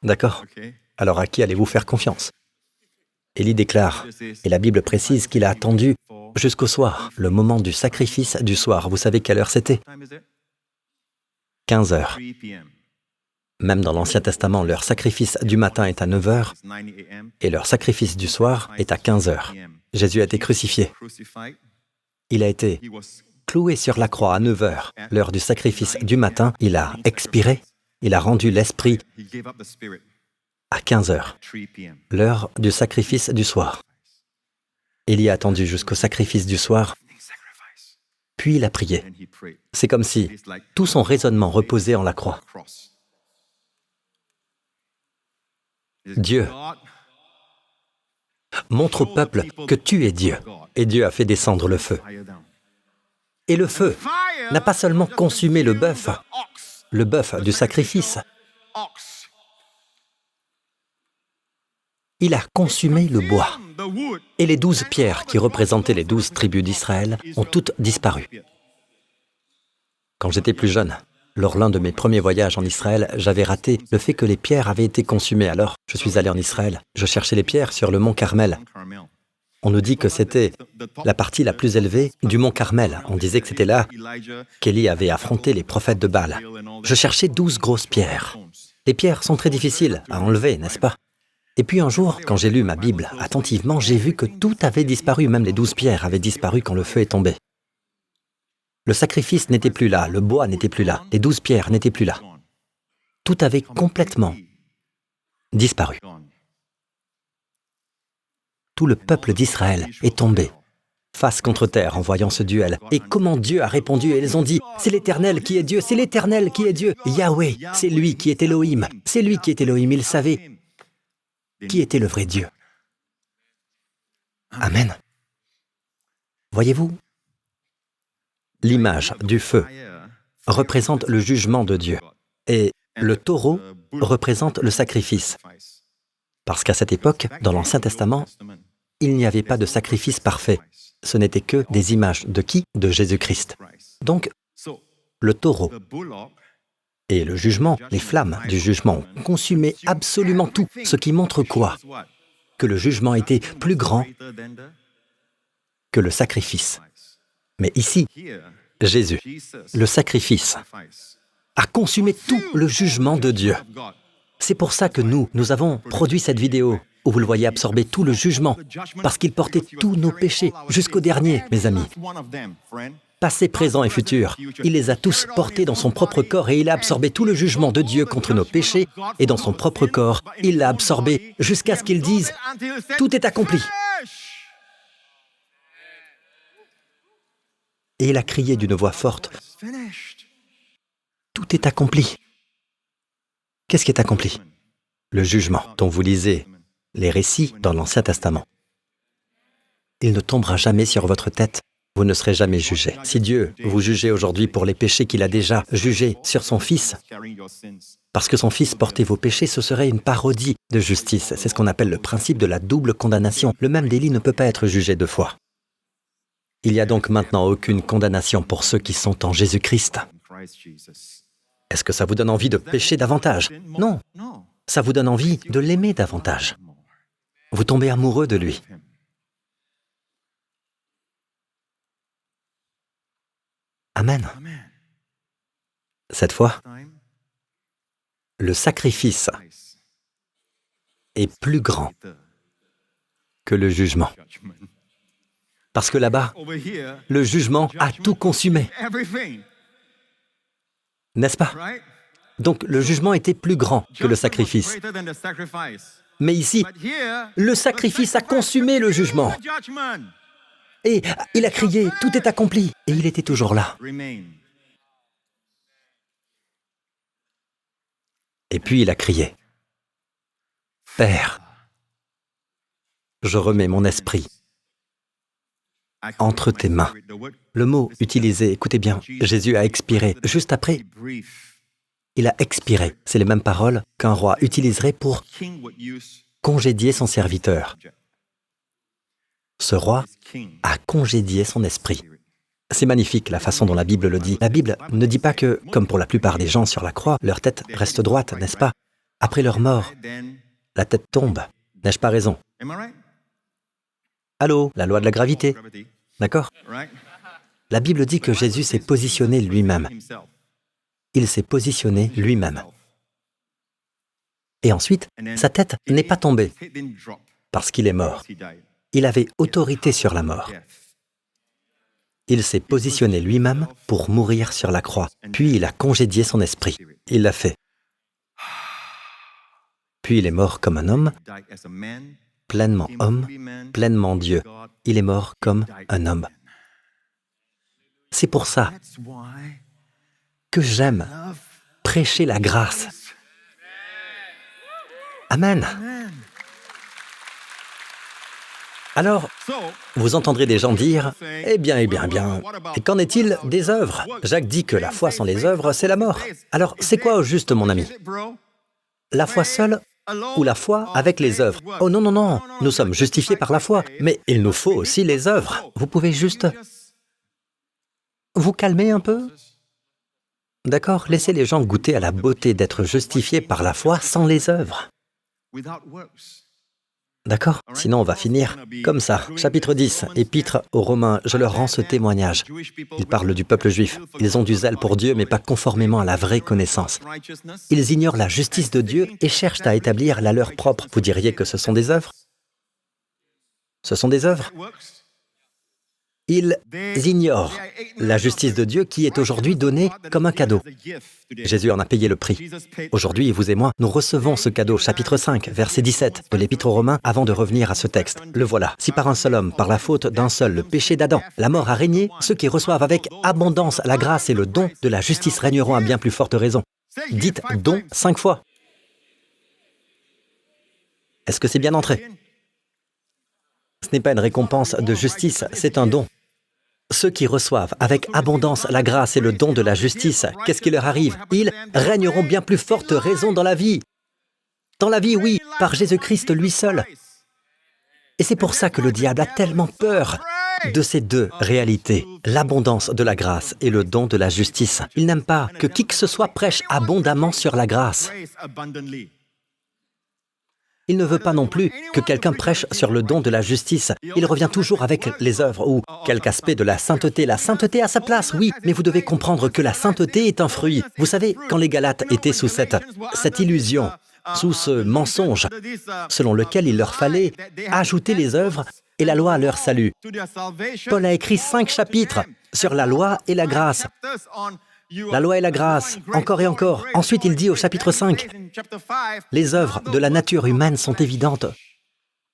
D'accord? Alors à qui allez-vous faire confiance? Élie déclare, et la Bible précise qu'il a attendu jusqu'au soir, le moment du sacrifice du soir. Vous savez quelle heure c'était? 15 heures. Même dans l'Ancien Testament, leur sacrifice du matin est à 9 heures et leur sacrifice du soir est à 15 heures. Jésus a été crucifié. Il a été cloué sur la croix à 9 heures. L'heure du sacrifice du matin, il a expiré, il a rendu l'esprit à 15 heures. L'heure du sacrifice du soir. Il y a attendu jusqu'au sacrifice du soir, puis il a prié. C'est comme si tout son raisonnement reposait en la croix. Dieu, montre au peuple que tu es Dieu. Et Dieu a fait descendre le feu. Et le feu n'a pas seulement consumé le bœuf du sacrifice. Il a consumé le bois. Et les 12 pierres qui représentaient les 12 tribus d'Israël ont toutes disparu. Quand j'étais plus jeune, lors l'un de mes premiers voyages en Israël, j'avais raté le fait que les pierres avaient été consumées. Alors, je suis allé en Israël. Je cherchais les pierres sur le mont Carmel. On nous dit que c'était la partie la plus élevée du mont Carmel. On disait que c'était là qu'Élie avait affronté les prophètes de Baal. Je cherchais 12 grosses pierres. Les pierres sont très difficiles à enlever, n'est-ce pas? Et puis un jour, quand j'ai lu ma Bible attentivement, j'ai vu que tout avait disparu, même les 12 pierres avaient disparu quand le feu est tombé. Le sacrifice n'était plus là, le bois n'était plus là, les 12 pierres n'étaient plus là. Tout avait complètement disparu. Tout le peuple d'Israël est tombé, face contre terre en voyant ce duel. Et comment Dieu a répondu? Et ils ont dit, c'est l'Éternel qui est Dieu, c'est l'Éternel qui est Dieu. Yahweh, c'est lui qui est Elohim, c'est lui qui est Elohim. Ils savaient qui était le vrai Dieu. Amen. Voyez-vous, l'image du feu représente le jugement de Dieu et le taureau représente le sacrifice. Parce qu'à cette époque, dans l'Ancien Testament, il n'y avait pas de sacrifice parfait. Ce n'était que des images de qui? De Jésus-Christ. Donc, le taureau et le jugement, les flammes du jugement, ont consumé absolument tout, ce qui montre quoi? Que le jugement était plus grand que le sacrifice. Mais ici, Jésus, le sacrifice, a consumé tout le jugement de Dieu. C'est pour ça que nous avons produit cette vidéo, où vous le voyez absorber tout le jugement, parce qu'il portait tous nos péchés, jusqu'au dernier, mes amis. Passé, présent et futur, il les a tous portés dans son propre corps et il a absorbé tout le jugement de Dieu contre nos péchés, et dans son propre corps, il l'a absorbé jusqu'à ce qu'il dise « Tout est accompli ». Et il a crié d'une voix forte « Tout est accompli ». Qu'est-ce qui est accompli? Le jugement dont vous lisez les récits dans l'Ancien Testament. Il ne tombera jamais sur votre tête, vous ne serez jamais jugé. Si Dieu vous jugeait aujourd'hui pour les péchés qu'il a déjà jugés sur son Fils, parce que son Fils portait vos péchés, ce serait une parodie de justice. C'est ce qu'on appelle le principe de la double condamnation. Le même délit ne peut pas être jugé deux fois. Il n'y a donc maintenant aucune condamnation pour ceux qui sont en Jésus-Christ. Est-ce que ça vous donne envie de pécher davantage? Non. Ça vous donne envie de l'aimer davantage. Vous tombez amoureux de lui. Amen. Cette fois, le sacrifice est plus grand que le jugement. Parce que là-bas, le jugement a tout consumé. N'est-ce pas? Donc le jugement était plus grand que le sacrifice. Mais ici, le sacrifice a consumé le jugement. Et il a crié, tout est accompli. Et il était toujours là. Et puis il a crié, Père, Je remets mon esprit entre tes mains. Le mot utilisé, écoutez bien, Jésus a expiré. Juste après, il a expiré. C'est les mêmes paroles qu'un roi utiliserait pour congédier son serviteur. Ce roi a congédié son esprit. C'est magnifique la façon dont la Bible le dit. La Bible ne dit pas que, comme pour la plupart des gens sur la croix, leur tête reste droite, n'est-ce pas? Après leur mort, la tête tombe. N'ai-je pas raison? Allô, la loi de la gravité. D'accord? La Bible dit que Jésus s'est positionné lui-même. Il s'est positionné lui-même. Et ensuite, sa tête n'est pas tombée parce qu'il est mort. Il avait autorité sur la mort. Il s'est positionné lui-même pour mourir sur la croix. Puis il a congédié son esprit. Il l'a fait. Puis il est mort comme un homme, pleinement homme, pleinement Dieu. Il est mort comme un homme. C'est pour ça que j'aime prêcher la grâce. Amen. Alors, vous entendrez des gens dire, « Eh bien, et qu'en est-il des œuvres? Jacques dit que la foi sans les œuvres, c'est la mort. » Alors, c'est quoi au juste, mon ami? La foi seule ou la foi avec les œuvres? Oh non, nous sommes justifiés par la foi, mais il nous faut aussi les œuvres. Vous pouvez juste vous calmer un peu? D'accord? Laissez les gens goûter à la beauté d'être justifiés par la foi sans les œuvres. D'accord? Sinon, on va finir comme ça. Chapitre 10, Épître aux Romains, je leur rends ce témoignage. Ils parlent du peuple juif. Ils ont du zèle pour Dieu, mais pas conformément à la vraie connaissance. Ils ignorent la justice de Dieu et cherchent à établir la leur propre. Vous diriez que ce sont des œuvres? Ce sont des œuvres? Ils ignorent la justice de Dieu qui est aujourd'hui donnée comme un cadeau. Jésus en a payé le prix. Aujourd'hui, vous et moi, nous recevons ce cadeau, chapitre 5, verset 17 de l'Épître aux Romains, avant de revenir à ce texte. Le voilà. Si par un seul homme, par la faute d'un seul, le péché d'Adam, la mort a régné, ceux qui reçoivent avec abondance la grâce et le don de la justice régneront à bien plus forte raison. Dites « don » 5 fois. Est-ce que c'est bien entré? Ce n'est pas une récompense de justice, c'est un don. Ceux qui reçoivent avec abondance la grâce et le don de la justice, qu'est-ce qui leur arrive? Ils régneront bien plus forte raison dans la vie. Dans la vie, oui, par Jésus-Christ lui seul. Et c'est pour ça que le diable a tellement peur de ces deux réalités, l'abondance de la grâce et le don de la justice. Il n'aime pas que qui que ce soit prêche abondamment sur la grâce. Il ne veut pas non plus que quelqu'un prêche sur le don de la justice. Il revient toujours avec les œuvres ou quelque aspect de la sainteté. La sainteté a sa place, oui, mais vous devez comprendre que la sainteté est un fruit. Vous savez, quand les Galates étaient sous cette illusion, sous ce mensonge, selon lequel il leur fallait ajouter les œuvres et la loi à leur salut. Paul a écrit 5 chapitres sur la loi et la grâce. La loi et la grâce, encore et encore. Ensuite, il dit au chapitre 5, les œuvres de la nature humaine sont évidentes.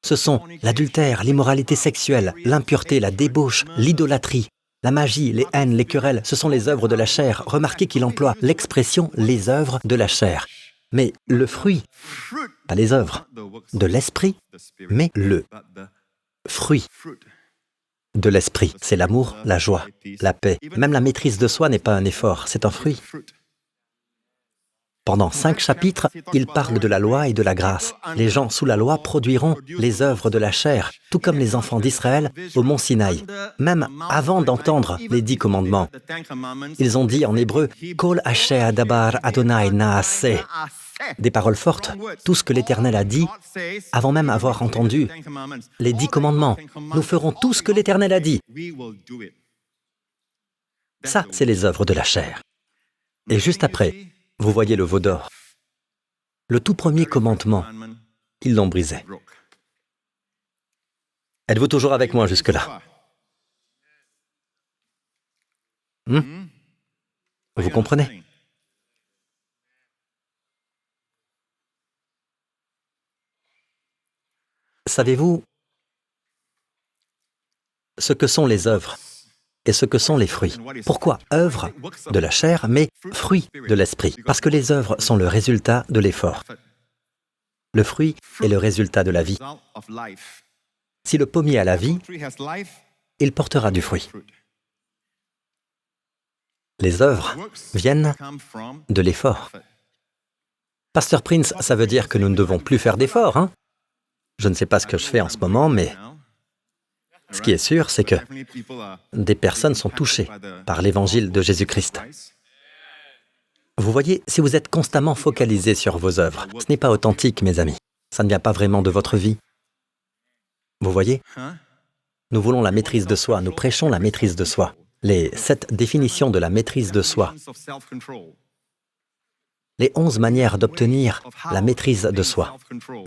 Ce sont l'adultère, l'immoralité sexuelle, l'impureté, la débauche, l'idolâtrie, la magie, les haines, les querelles. Ce sont les œuvres de la chair. Remarquez qu'il emploie l'expression « les œuvres de la chair ». Mais le fruit, pas les œuvres de l'esprit, mais le fruit de l'esprit. C'est l'amour, la joie, la paix. Même la maîtrise de soi n'est pas un effort, c'est un fruit. Pendant 5 chapitres, il parle de la loi et de la grâce. Les gens sous la loi produiront les œuvres de la chair, tout comme les enfants d'Israël au mont Sinaï. Même avant d'entendre les 10 commandements, ils ont dit en hébreu « Kol asher adabar Adonai naaseh » des paroles fortes, tout ce que l'Éternel a dit, avant même avoir entendu les 10 commandements. Nous ferons tout ce que l'Éternel a dit. Ça, c'est les œuvres de la chair. Et juste après, vous voyez le veau d'or. Le tout premier commandement, ils l'ont brisé. Êtes-vous toujours avec moi jusque-là? Vous comprenez? Savez-vous ce que sont les œuvres et ce que sont les fruits? Pourquoi œuvres de la chair, mais fruits de l'esprit? Parce que les œuvres sont le résultat de l'effort. Le fruit est le résultat de la vie. Si le pommier a la vie, il portera du fruit. Les œuvres viennent de l'effort. Pasteur Prince, ça veut dire que nous ne devons plus faire d'efforts, hein? Je ne sais pas ce que je fais en ce moment, mais ce qui est sûr, c'est que des personnes sont touchées par l'évangile de Jésus-Christ. Vous voyez, si vous êtes constamment focalisé sur vos œuvres, ce n'est pas authentique, mes amis. Ça ne vient pas vraiment de votre vie. Vous voyez? Nous voulons la maîtrise de soi, nous prêchons la maîtrise de soi. Les 7 définitions de la maîtrise de soi. Les 11 manières d'obtenir la maîtrise de soi.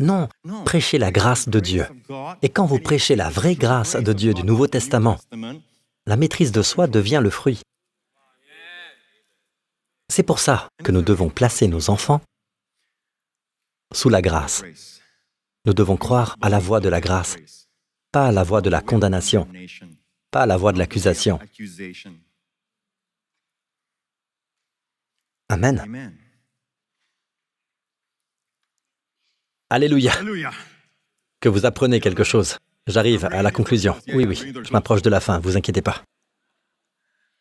Non, prêchez la grâce de Dieu. Et quand vous prêchez la vraie grâce de Dieu du Nouveau Testament, la maîtrise de soi devient le fruit. C'est pour ça que nous devons placer nos enfants sous la grâce. Nous devons croire à la voix de la grâce, pas à la voix de la condamnation, pas à la voix de l'accusation. Amen. Alléluia. Que vous apprenez quelque chose. J'arrive à la conclusion. Oui, je m'approche de la fin, vous inquiétez pas.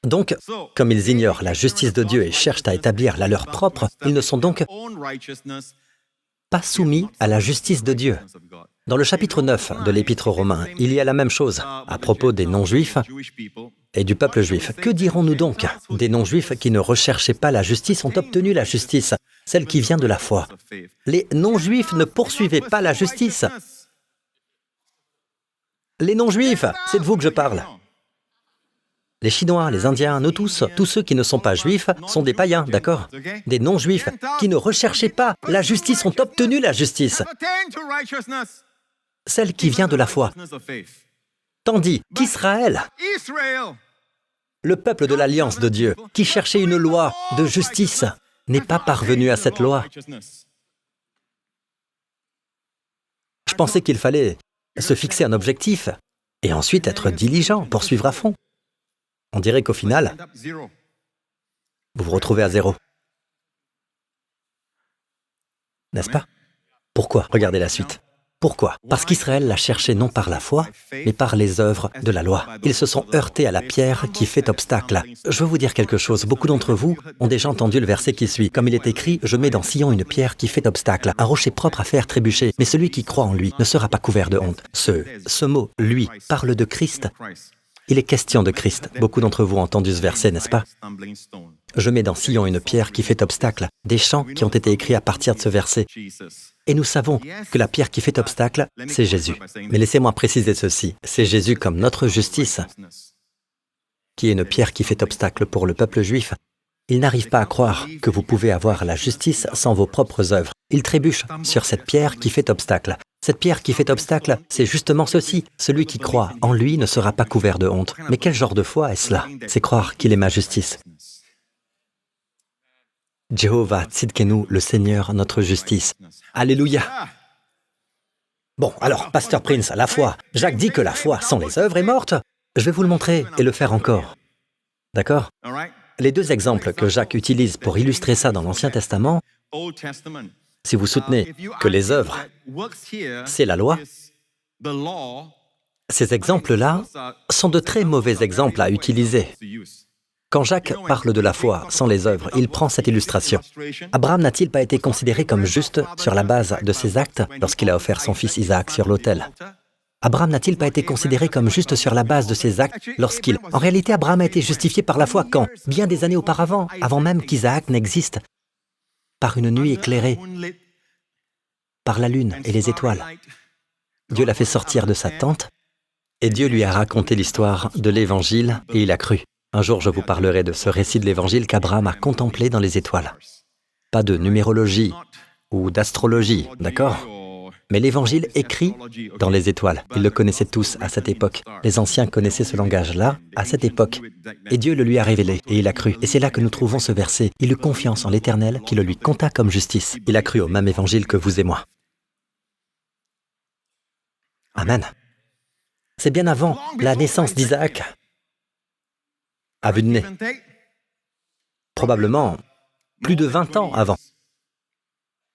Donc, comme ils ignorent la justice de Dieu et cherchent à établir la leur propre, ils ne sont donc pas soumis à la justice de Dieu. Dans le chapitre 9 de l'Épître aux Romains, il y a la même chose à propos des non-juifs et du peuple juif. Que dirons-nous donc? Des non-juifs qui ne recherchaient pas la justice ont obtenu la justice, celle qui vient de la foi. Les non-juifs ne poursuivaient pas la justice. Les non-juifs, c'est de vous que je parle. Les Chinois, les Indiens, nous tous ceux qui ne sont pas juifs sont des païens, d'accord? Des non-juifs qui ne recherchaient pas la justice ont obtenu la justice, celle qui vient de la foi. Tandis qu'Israël, le peuple de l'alliance de Dieu, qui cherchait une loi de justice, n'est pas parvenu à cette loi. Je pensais qu'il fallait se fixer un objectif et ensuite être diligent, poursuivre à fond. On dirait qu'au final, vous vous retrouvez à zéro. N'est-ce pas? Pourquoi? Regardez la suite. Pourquoi? Parce qu'Israël l'a cherché non par la foi, mais par les œuvres de la loi. Ils se sont heurtés à la pierre qui fait obstacle. Je veux vous dire quelque chose. Beaucoup d'entre vous ont déjà entendu le verset qui suit. Comme il est écrit, « Je mets dans Sion une pierre qui fait obstacle, un rocher propre à faire trébucher, mais celui qui croit en lui ne sera pas couvert de honte. » Ce mot, « lui », parle de Christ. Il est question de Christ. Beaucoup d'entre vous ont entendu ce verset, n'est-ce pas? Je mets dans Sion une pierre qui fait obstacle. Des chants qui ont été écrits à partir de ce verset. Et nous savons que la pierre qui fait obstacle, c'est Jésus. Mais laissez-moi préciser ceci. C'est Jésus comme notre justice, qui est une pierre qui fait obstacle pour le peuple juif. Ils n'arrivent pas à croire que vous pouvez avoir la justice sans vos propres œuvres. Ils trébuchent sur cette pierre qui fait obstacle. Cette pierre qui fait obstacle, c'est justement ceci. Celui qui croit en lui ne sera pas couvert de honte. Mais quel genre de foi est cela? C'est croire qu'il est ma justice. Jéhovah Tzidkenu, le Seigneur, notre justice. Alléluia. Bon, alors, Pasteur Prince, la foi. Jacques dit que la foi sans les œuvres est morte. Je vais vous le montrer et le faire encore. D'accord? Les 2 exemples que Jacques utilise pour illustrer ça dans l'Ancien Testament, si vous soutenez que les œuvres, c'est la loi, ces exemples-là sont de très mauvais exemples à utiliser. Quand Jacques parle de la foi sans les œuvres, il prend cette illustration. Abraham n'a-t-il pas été considéré comme juste sur la base de ses actes lorsqu'il a offert son fils Isaac sur l'autel? Abraham n'a-t-il pas été considéré comme juste sur la base de ses actes lorsqu'il... En réalité, Abraham a été justifié par la foi quand? Bien des années auparavant, avant même qu'Isaac n'existe, par une nuit éclairée, par la lune et les étoiles. Dieu l'a fait sortir de sa tente et Dieu lui a raconté l'histoire de l'Évangile et il a cru. Un jour, je vous parlerai de ce récit de l'Évangile qu'Abraham a contemplé dans les étoiles. Pas de numérologie ou d'astrologie, d'accord? Mais l'Évangile écrit dans les étoiles. Ils le connaissaient tous à cette époque. Les anciens connaissaient ce langage-là à cette époque. Et Dieu le lui a révélé, et il a cru. Et c'est là que nous trouvons ce verset. Il eut confiance en l'Éternel, qui le lui compta comme justice. Il a cru au même Évangile que vous et moi. Amen. C'est bien avant la naissance d'Isaac. À vue de nez. Probablement plus de 20 ans avant.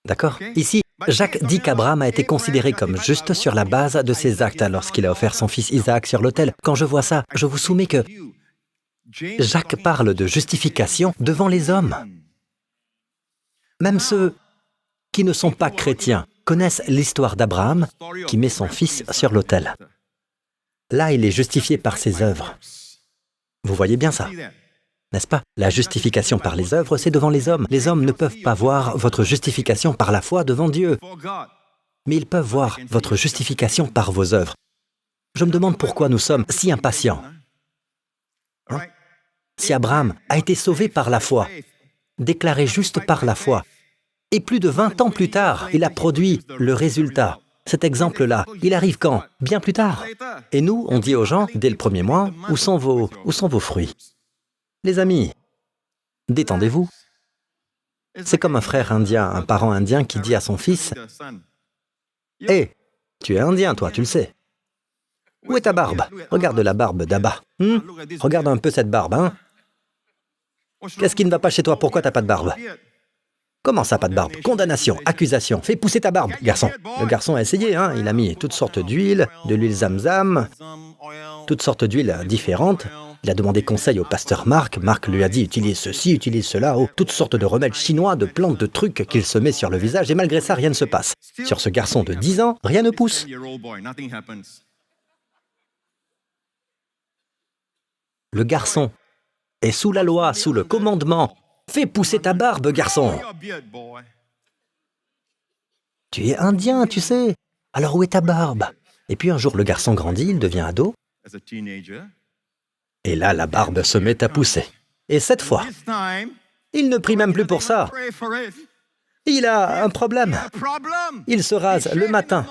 D'accord? Ici, Jacques dit qu'Abraham a été considéré comme juste sur la base de ses actes lorsqu'il a offert son fils Isaac sur l'autel. Quand je vois ça, je vous soumets que Jacques parle de justification devant les hommes. Même ceux qui ne sont pas chrétiens connaissent l'histoire d'Abraham qui met son fils sur l'autel. Là, il est justifié par ses œuvres. Vous voyez bien ça, n'est-ce pas? La justification par les œuvres, c'est devant les hommes. Les hommes ne peuvent pas voir votre justification par la foi devant Dieu, mais ils peuvent voir votre justification par vos œuvres. Je me demande pourquoi nous sommes si impatients. Hein? Si Abraham a été sauvé par la foi, déclaré juste par la foi, et plus de 20 ans plus tard, il a produit le résultat. Cet exemple-là, il arrive quand? Bien plus tard. Et nous, on dit aux gens, dès le premier mois, où sont vos fruits? Les amis, détendez-vous. C'est comme un frère indien, un parent indien qui dit à son fils, « Hé, tu es indien, toi, tu le sais. Où est ta barbe? Regarde la barbe d'Abba. Regarde un peu cette barbe, hein? Qu'est-ce qui ne va pas chez toi? Pourquoi t'as pas de barbe? Comment ça, pas de barbe? Condamnation, accusation. Fais pousser ta barbe, garçon. » Le garçon a essayé, hein? Il a mis toutes sortes d'huiles, de l'huile zamzam, toutes sortes d'huiles différentes. Il a demandé conseil au pasteur Marc. Marc lui a dit, utilise ceci, utilise cela, toutes sortes de remèdes chinois, de plantes, de trucs qu'il se met sur le visage, et malgré ça, rien ne se passe. Sur ce garçon de 10 ans, rien ne pousse. Le garçon est sous la loi, sous le commandement. Fais pousser ta barbe, garçon. Tu es indien, tu sais. Alors où est ta barbe? Et puis un jour, le garçon grandit, il devient ado. Et là, la barbe se met à pousser. Et cette fois, il ne prie même plus pour ça. Il a un problème. Il se rase le matin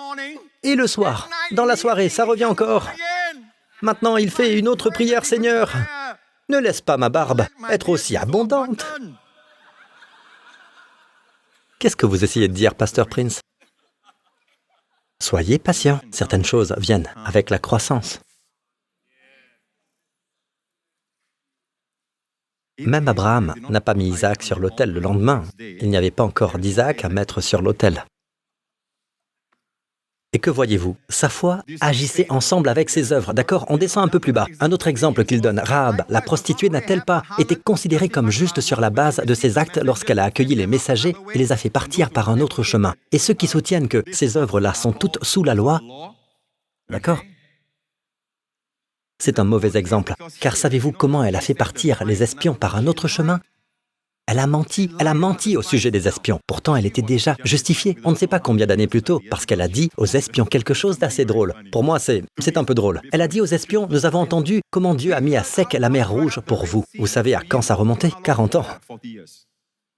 et le soir. Dans la soirée, ça revient encore. Maintenant, il fait une autre prière, Seigneur. Ne laisse pas ma barbe être aussi abondante. Qu'est-ce que vous essayez de dire, Pasteur Prince? Soyez patient. Certaines choses viennent avec la croissance. Même Abraham n'a pas mis Isaac sur l'autel le lendemain. Il n'y avait pas encore d'Isaac à mettre sur l'autel. Et que voyez-vous? Sa foi agissait ensemble avec ses œuvres. D'accord? On descend un peu plus bas. Un autre exemple qu'il donne. Rahab, la prostituée, n'a-t-elle pas été considérée comme juste sur la base de ses actes lorsqu'elle a accueilli les messagers et les a fait partir par un autre chemin? Et ceux qui soutiennent que ces œuvres-là sont toutes sous la loi, d'accord? C'est un mauvais exemple, car savez-vous comment elle a fait partir les espions par un autre chemin? Elle a menti au sujet des espions. Pourtant, elle était déjà justifiée. On ne sait pas combien d'années plus tôt, parce qu'elle a dit aux espions quelque chose d'assez drôle. Pour moi, c'est un peu drôle. Elle a dit aux espions, nous avons entendu comment Dieu a mis à sec la mer Rouge pour vous. Vous savez à quand ça remontait? 40 ans.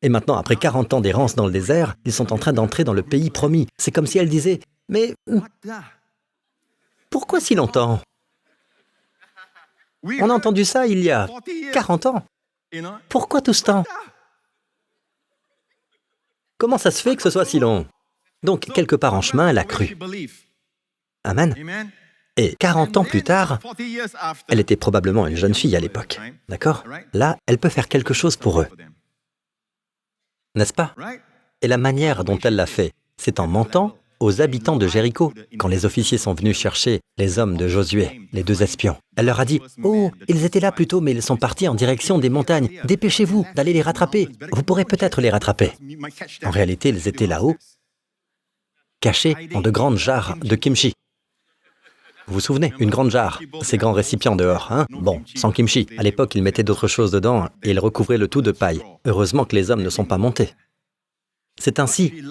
Et maintenant, après 40 ans d'errance dans le désert, ils sont en train d'entrer dans le pays promis. C'est comme si elle disait, mais pourquoi si longtemps? On a entendu ça il y a 40 ans. Pourquoi tout ce temps? Comment ça se fait que ce soit si long? Donc, quelque part en chemin, elle a cru. Amen. Et 40 ans plus tard, elle était probablement une jeune fille à l'époque. D'accord? Là, elle peut faire quelque chose pour eux. N'est-ce pas? Et la manière dont elle l'a fait, c'est en mentant aux habitants de Jéricho, quand les officiers sont venus chercher les hommes de Josué, les 2 espions. Elle leur a dit, « Oh, ils étaient là plus tôt, mais ils sont partis en direction des montagnes. Dépêchez-vous d'aller les rattraper. Vous pourrez peut-être les rattraper. » En réalité, ils étaient là-haut, cachés dans de grandes jarres de kimchi. Vous vous souvenez? Une grande jarre, ces grands récipients dehors, hein? Bon, sans kimchi. À l'époque, ils mettaient d'autres choses dedans et ils recouvraient le tout de paille. Heureusement que les hommes ne sont pas montés. C'est ainsi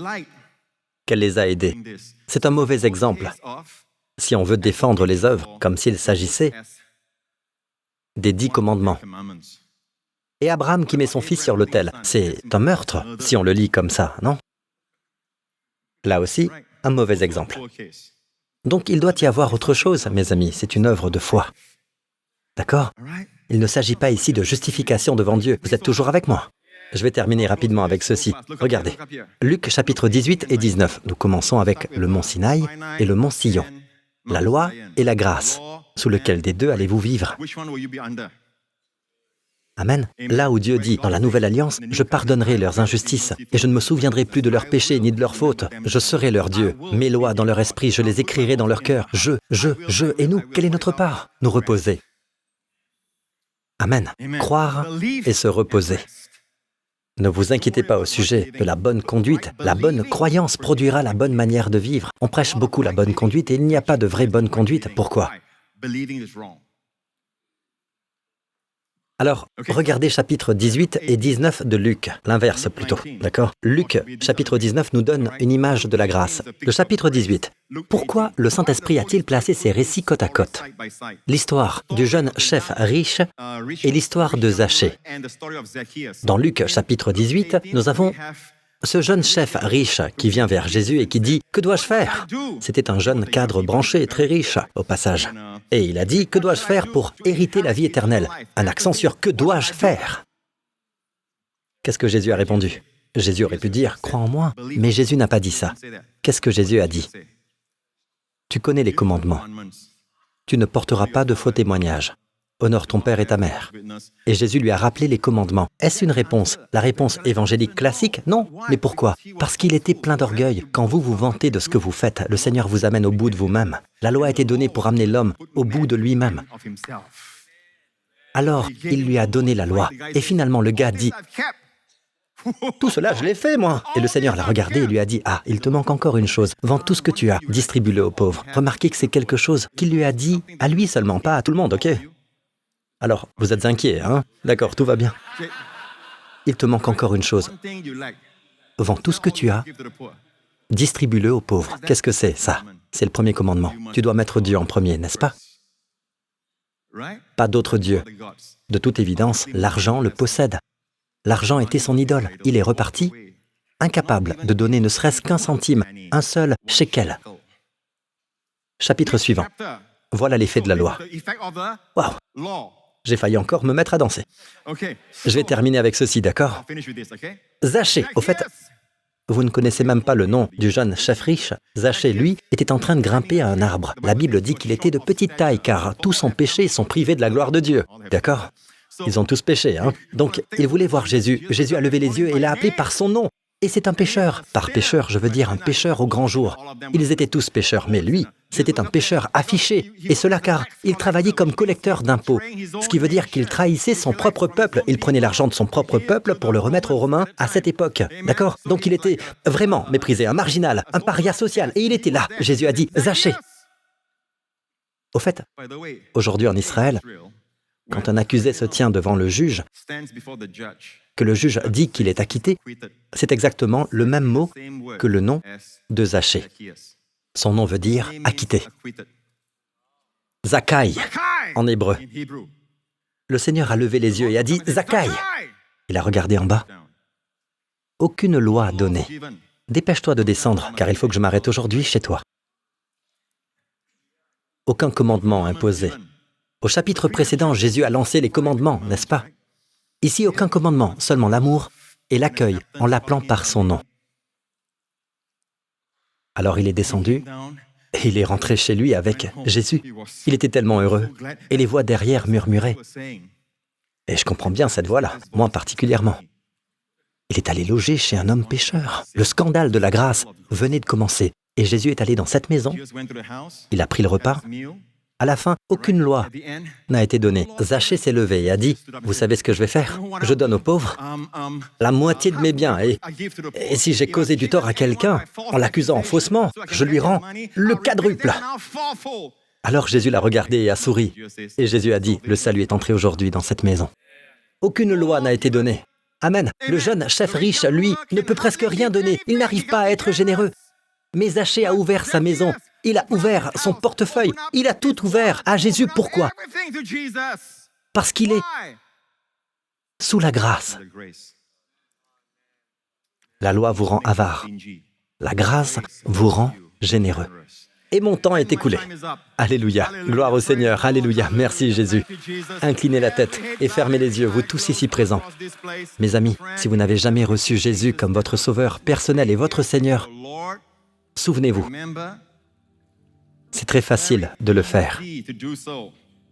qu'elle les a aidés. C'est un mauvais exemple si on veut défendre les œuvres comme s'il s'agissait des 10 commandements. Et Abraham qui met son fils sur l'autel, c'est un meurtre si on le lit comme ça, non? Là aussi, un mauvais exemple. Donc il doit y avoir autre chose, mes amis, c'est une œuvre de foi. D'accord? Il ne s'agit pas ici de justification devant Dieu. Vous êtes toujours avec moi? Je vais terminer rapidement avec ceci. Regardez, Luc chapitre 18 et 19. Nous commençons avec le mont Sinaï et le mont Sion. La loi et la grâce. Sous lequel des deux allez-vous vivre? Amen. Là où Dieu dit, dans la Nouvelle Alliance, « Je pardonnerai leurs injustices, et je ne me souviendrai plus de leurs péchés ni de leurs fautes. Je serai leur Dieu. Mes lois dans leur esprit, je les écrirai dans leur cœur. Et nous, quelle est notre part? Nous reposer. » Amen. Croire et se reposer. Ne vous inquiétez pas au sujet de la bonne conduite. La bonne croyance produira la bonne manière de vivre. On prêche beaucoup la bonne conduite et il n'y a pas de vraie bonne conduite. Pourquoi? Alors, regardez chapitre 18 et 19 de Luc, l'inverse plutôt, d'accord? Luc, chapitre 19, nous donne une image de la grâce. Le chapitre 18, pourquoi le Saint-Esprit a-t-il placé ces récits côte à côte? L'histoire du jeune chef riche et l'histoire de Zachée. Dans Luc, chapitre 18, nous avons ce jeune chef riche qui vient vers Jésus et qui dit « Que dois-je faire ?» C'était un jeune cadre branché, très riche, au passage. Et il a dit « Que dois-je faire pour hériter la vie éternelle ?» Un accent sur « Que dois-je faire ?» Qu'est-ce que Jésus a répondu? Jésus aurait pu dire « Crois en moi », mais Jésus n'a pas dit ça. Qu'est-ce que Jésus a dit? « Tu connais les commandements. Tu ne porteras pas de faux témoignages. Honore ton père et ta mère. » Et Jésus lui a rappelé les commandements. Est-ce une réponse? La réponse évangélique classique? Non. Mais pourquoi? Parce qu'il était plein d'orgueil. Quand vous vous vantez de ce que vous faites, le Seigneur vous amène au bout de vous-même. La loi a été donnée pour amener l'homme au bout de lui-même. Alors, il lui a donné la loi. Et finalement, le gars dit « Tout cela, je l'ai fait, moi !» Et le Seigneur l'a regardé et lui a dit « Ah, il te manque encore une chose. Vends tout ce que tu as, distribue-le aux pauvres. » Remarquez que c'est quelque chose qu'il lui a dit à lui seulement, pas à tout le monde, ok? Alors, vous êtes inquiet, hein? D'accord, tout va bien. Il te manque encore une chose. Vends tout ce que tu as, distribue-le aux pauvres. Qu'est-ce que c'est, ça? C'est le premier commandement. Tu dois mettre Dieu en premier, n'est-ce pas? Pas d'autre Dieu. De toute évidence, l'argent le possède. L'argent était son idole. Il est reparti, incapable de donner ne serait-ce qu'un centime, un seul shekel. Chapitre suivant. Voilà l'effet de la loi. Waouh! J'ai failli encore me mettre à danser. Je vais terminer avec ceci, d'accord? Zachée, au fait, vous ne connaissez même pas le nom du jeune chef riche. Zachée, lui, était en train de grimper à un arbre. La Bible dit qu'il était de petite taille, car tous sont péchés sont privés de la gloire de Dieu. D'accord? Ils ont tous péché, hein? Donc, il voulait voir Jésus. Jésus a levé les yeux et l'a appelé par son nom. Et c'est un pécheur. Par pécheur, je veux dire un pécheur au grand jour. Ils étaient tous pécheurs, mais lui, c'était un pécheur affiché. Et cela car il travaillait comme collecteur d'impôts. Ce qui veut dire qu'il trahissait son propre peuple. Il prenait l'argent de son propre peuple pour le remettre aux Romains à cette époque. D'accord? Donc il était vraiment méprisé, un marginal, un paria social. Et il était là. Jésus a dit « Zachée ». Au fait, aujourd'hui en Israël, quand un accusé se tient devant le juge, que le juge dit qu'il est acquitté, c'est exactement le même mot que le nom de Zachée. Son nom veut dire « acquitté ». Zakkai, en hébreu. Le Seigneur a levé les yeux et a dit « Zakkai ». Il a regardé en bas. Aucune loi donnée. Dépêche-toi de descendre, car il faut que je m'arrête aujourd'hui chez toi. Aucun commandement imposé. Au chapitre précédent, Jésus a lancé les commandements, n'est-ce pas? Ici, aucun commandement, seulement l'amour et l'accueil en l'appelant par son nom. Alors il est descendu et il est rentré chez lui avec Jésus. Il était tellement heureux. Et les voix derrière murmuraient. Et je comprends bien cette voix-là, moi particulièrement. Il est allé loger chez un homme pécheur. Le scandale de la grâce venait de commencer. Et Jésus est allé dans cette maison. Il a pris le repas. À la fin, aucune loi n'a été donnée. Zachée s'est levé et a dit, « Vous savez ce que je vais faire? Je donne aux pauvres la moitié de mes biens. Et si j'ai causé du tort à quelqu'un, en l'accusant faussement, je lui rends le quadruple. » Alors Jésus l'a regardé et a souri. Et Jésus a dit, « Le salut est entré aujourd'hui dans cette maison. » Aucune loi n'a été donnée. Amen. Le jeune chef riche, lui, ne peut presque rien donner. Il n'arrive pas à être généreux. Mais Zachée a ouvert sa maison. Il a ouvert son portefeuille. Il a tout ouvert à Jésus. Pourquoi? Parce qu'il est sous la grâce. La loi vous rend avare. La grâce vous rend généreux. Et mon temps est écoulé. Alléluia. Gloire au Seigneur. Alléluia. Merci Jésus. Inclinez la tête et fermez les yeux, vous tous ici présents. Mes amis, si vous n'avez jamais reçu Jésus comme votre Sauveur personnel et votre Seigneur, souvenez-vous, c'est très facile de le faire.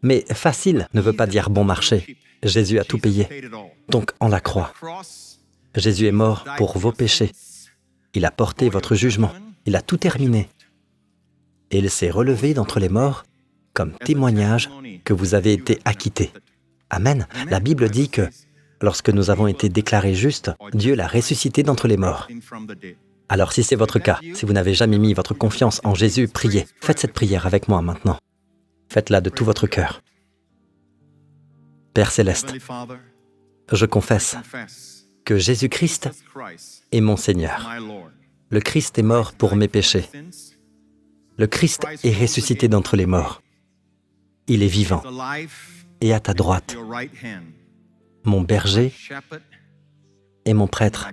Mais facile ne veut pas dire bon marché. Jésus a tout payé. Donc, on la croit. Jésus est mort pour vos péchés. Il a porté votre jugement. Il a tout terminé. Et il s'est relevé d'entre les morts comme témoignage que vous avez été acquittés. Amen. La Bible dit que lorsque nous avons été déclarés justes, Dieu l'a ressuscité d'entre les morts. Alors si c'est votre cas, si vous n'avez jamais mis votre confiance en Jésus, priez. Faites cette prière avec moi maintenant. Faites-la de tout votre cœur. Père Céleste, je confesse que Jésus-Christ est mon Seigneur. Le Christ est mort pour mes péchés. Le Christ est ressuscité d'entre les morts. Il est vivant et à ta droite, mon berger et mon prêtre.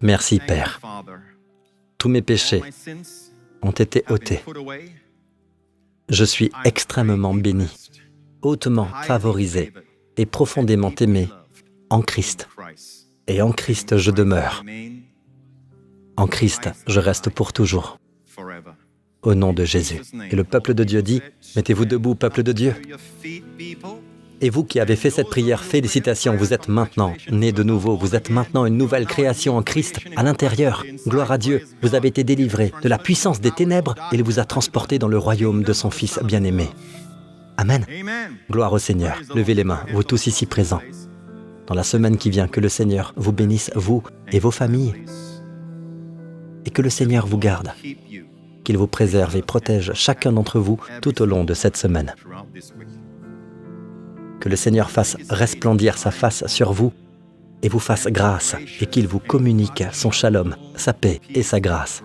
Merci, Père. Tous mes péchés ont été ôtés. Je suis extrêmement béni, hautement favorisé et profondément aimé en Christ. Et en Christ, je demeure. En Christ, je reste pour toujours. Au nom de Jésus. Et le peuple de Dieu dit, mettez-vous debout, peuple de Dieu. Et vous qui avez fait cette prière, félicitations, vous êtes maintenant nés de nouveau, vous êtes maintenant une nouvelle création en Christ, à l'intérieur. Gloire à Dieu, vous avez été délivrés de la puissance des ténèbres et il vous a transportés dans le royaume de son Fils bien-aimé. Amen. Gloire au Seigneur. Levez les mains, vous tous ici présents. Dans la semaine qui vient, que le Seigneur vous bénisse, vous et vos familles, et que le Seigneur vous garde, qu'il vous préserve et protège chacun d'entre vous tout au long de cette semaine. Que le Seigneur fasse resplendir sa face sur vous et vous fasse grâce et qu'il vous communique son shalom, sa paix et sa grâce.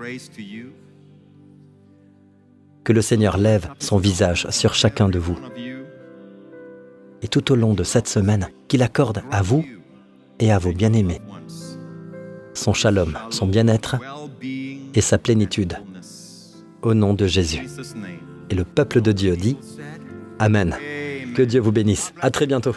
Que le Seigneur lève son visage sur chacun de vous. Et tout au long de cette semaine, qu'il accorde à vous et à vos bien-aimés son shalom, son bien-être et sa plénitude. Au nom de Jésus. Et le peuple de Dieu dit Amen. Que Dieu vous bénisse. À très bientôt.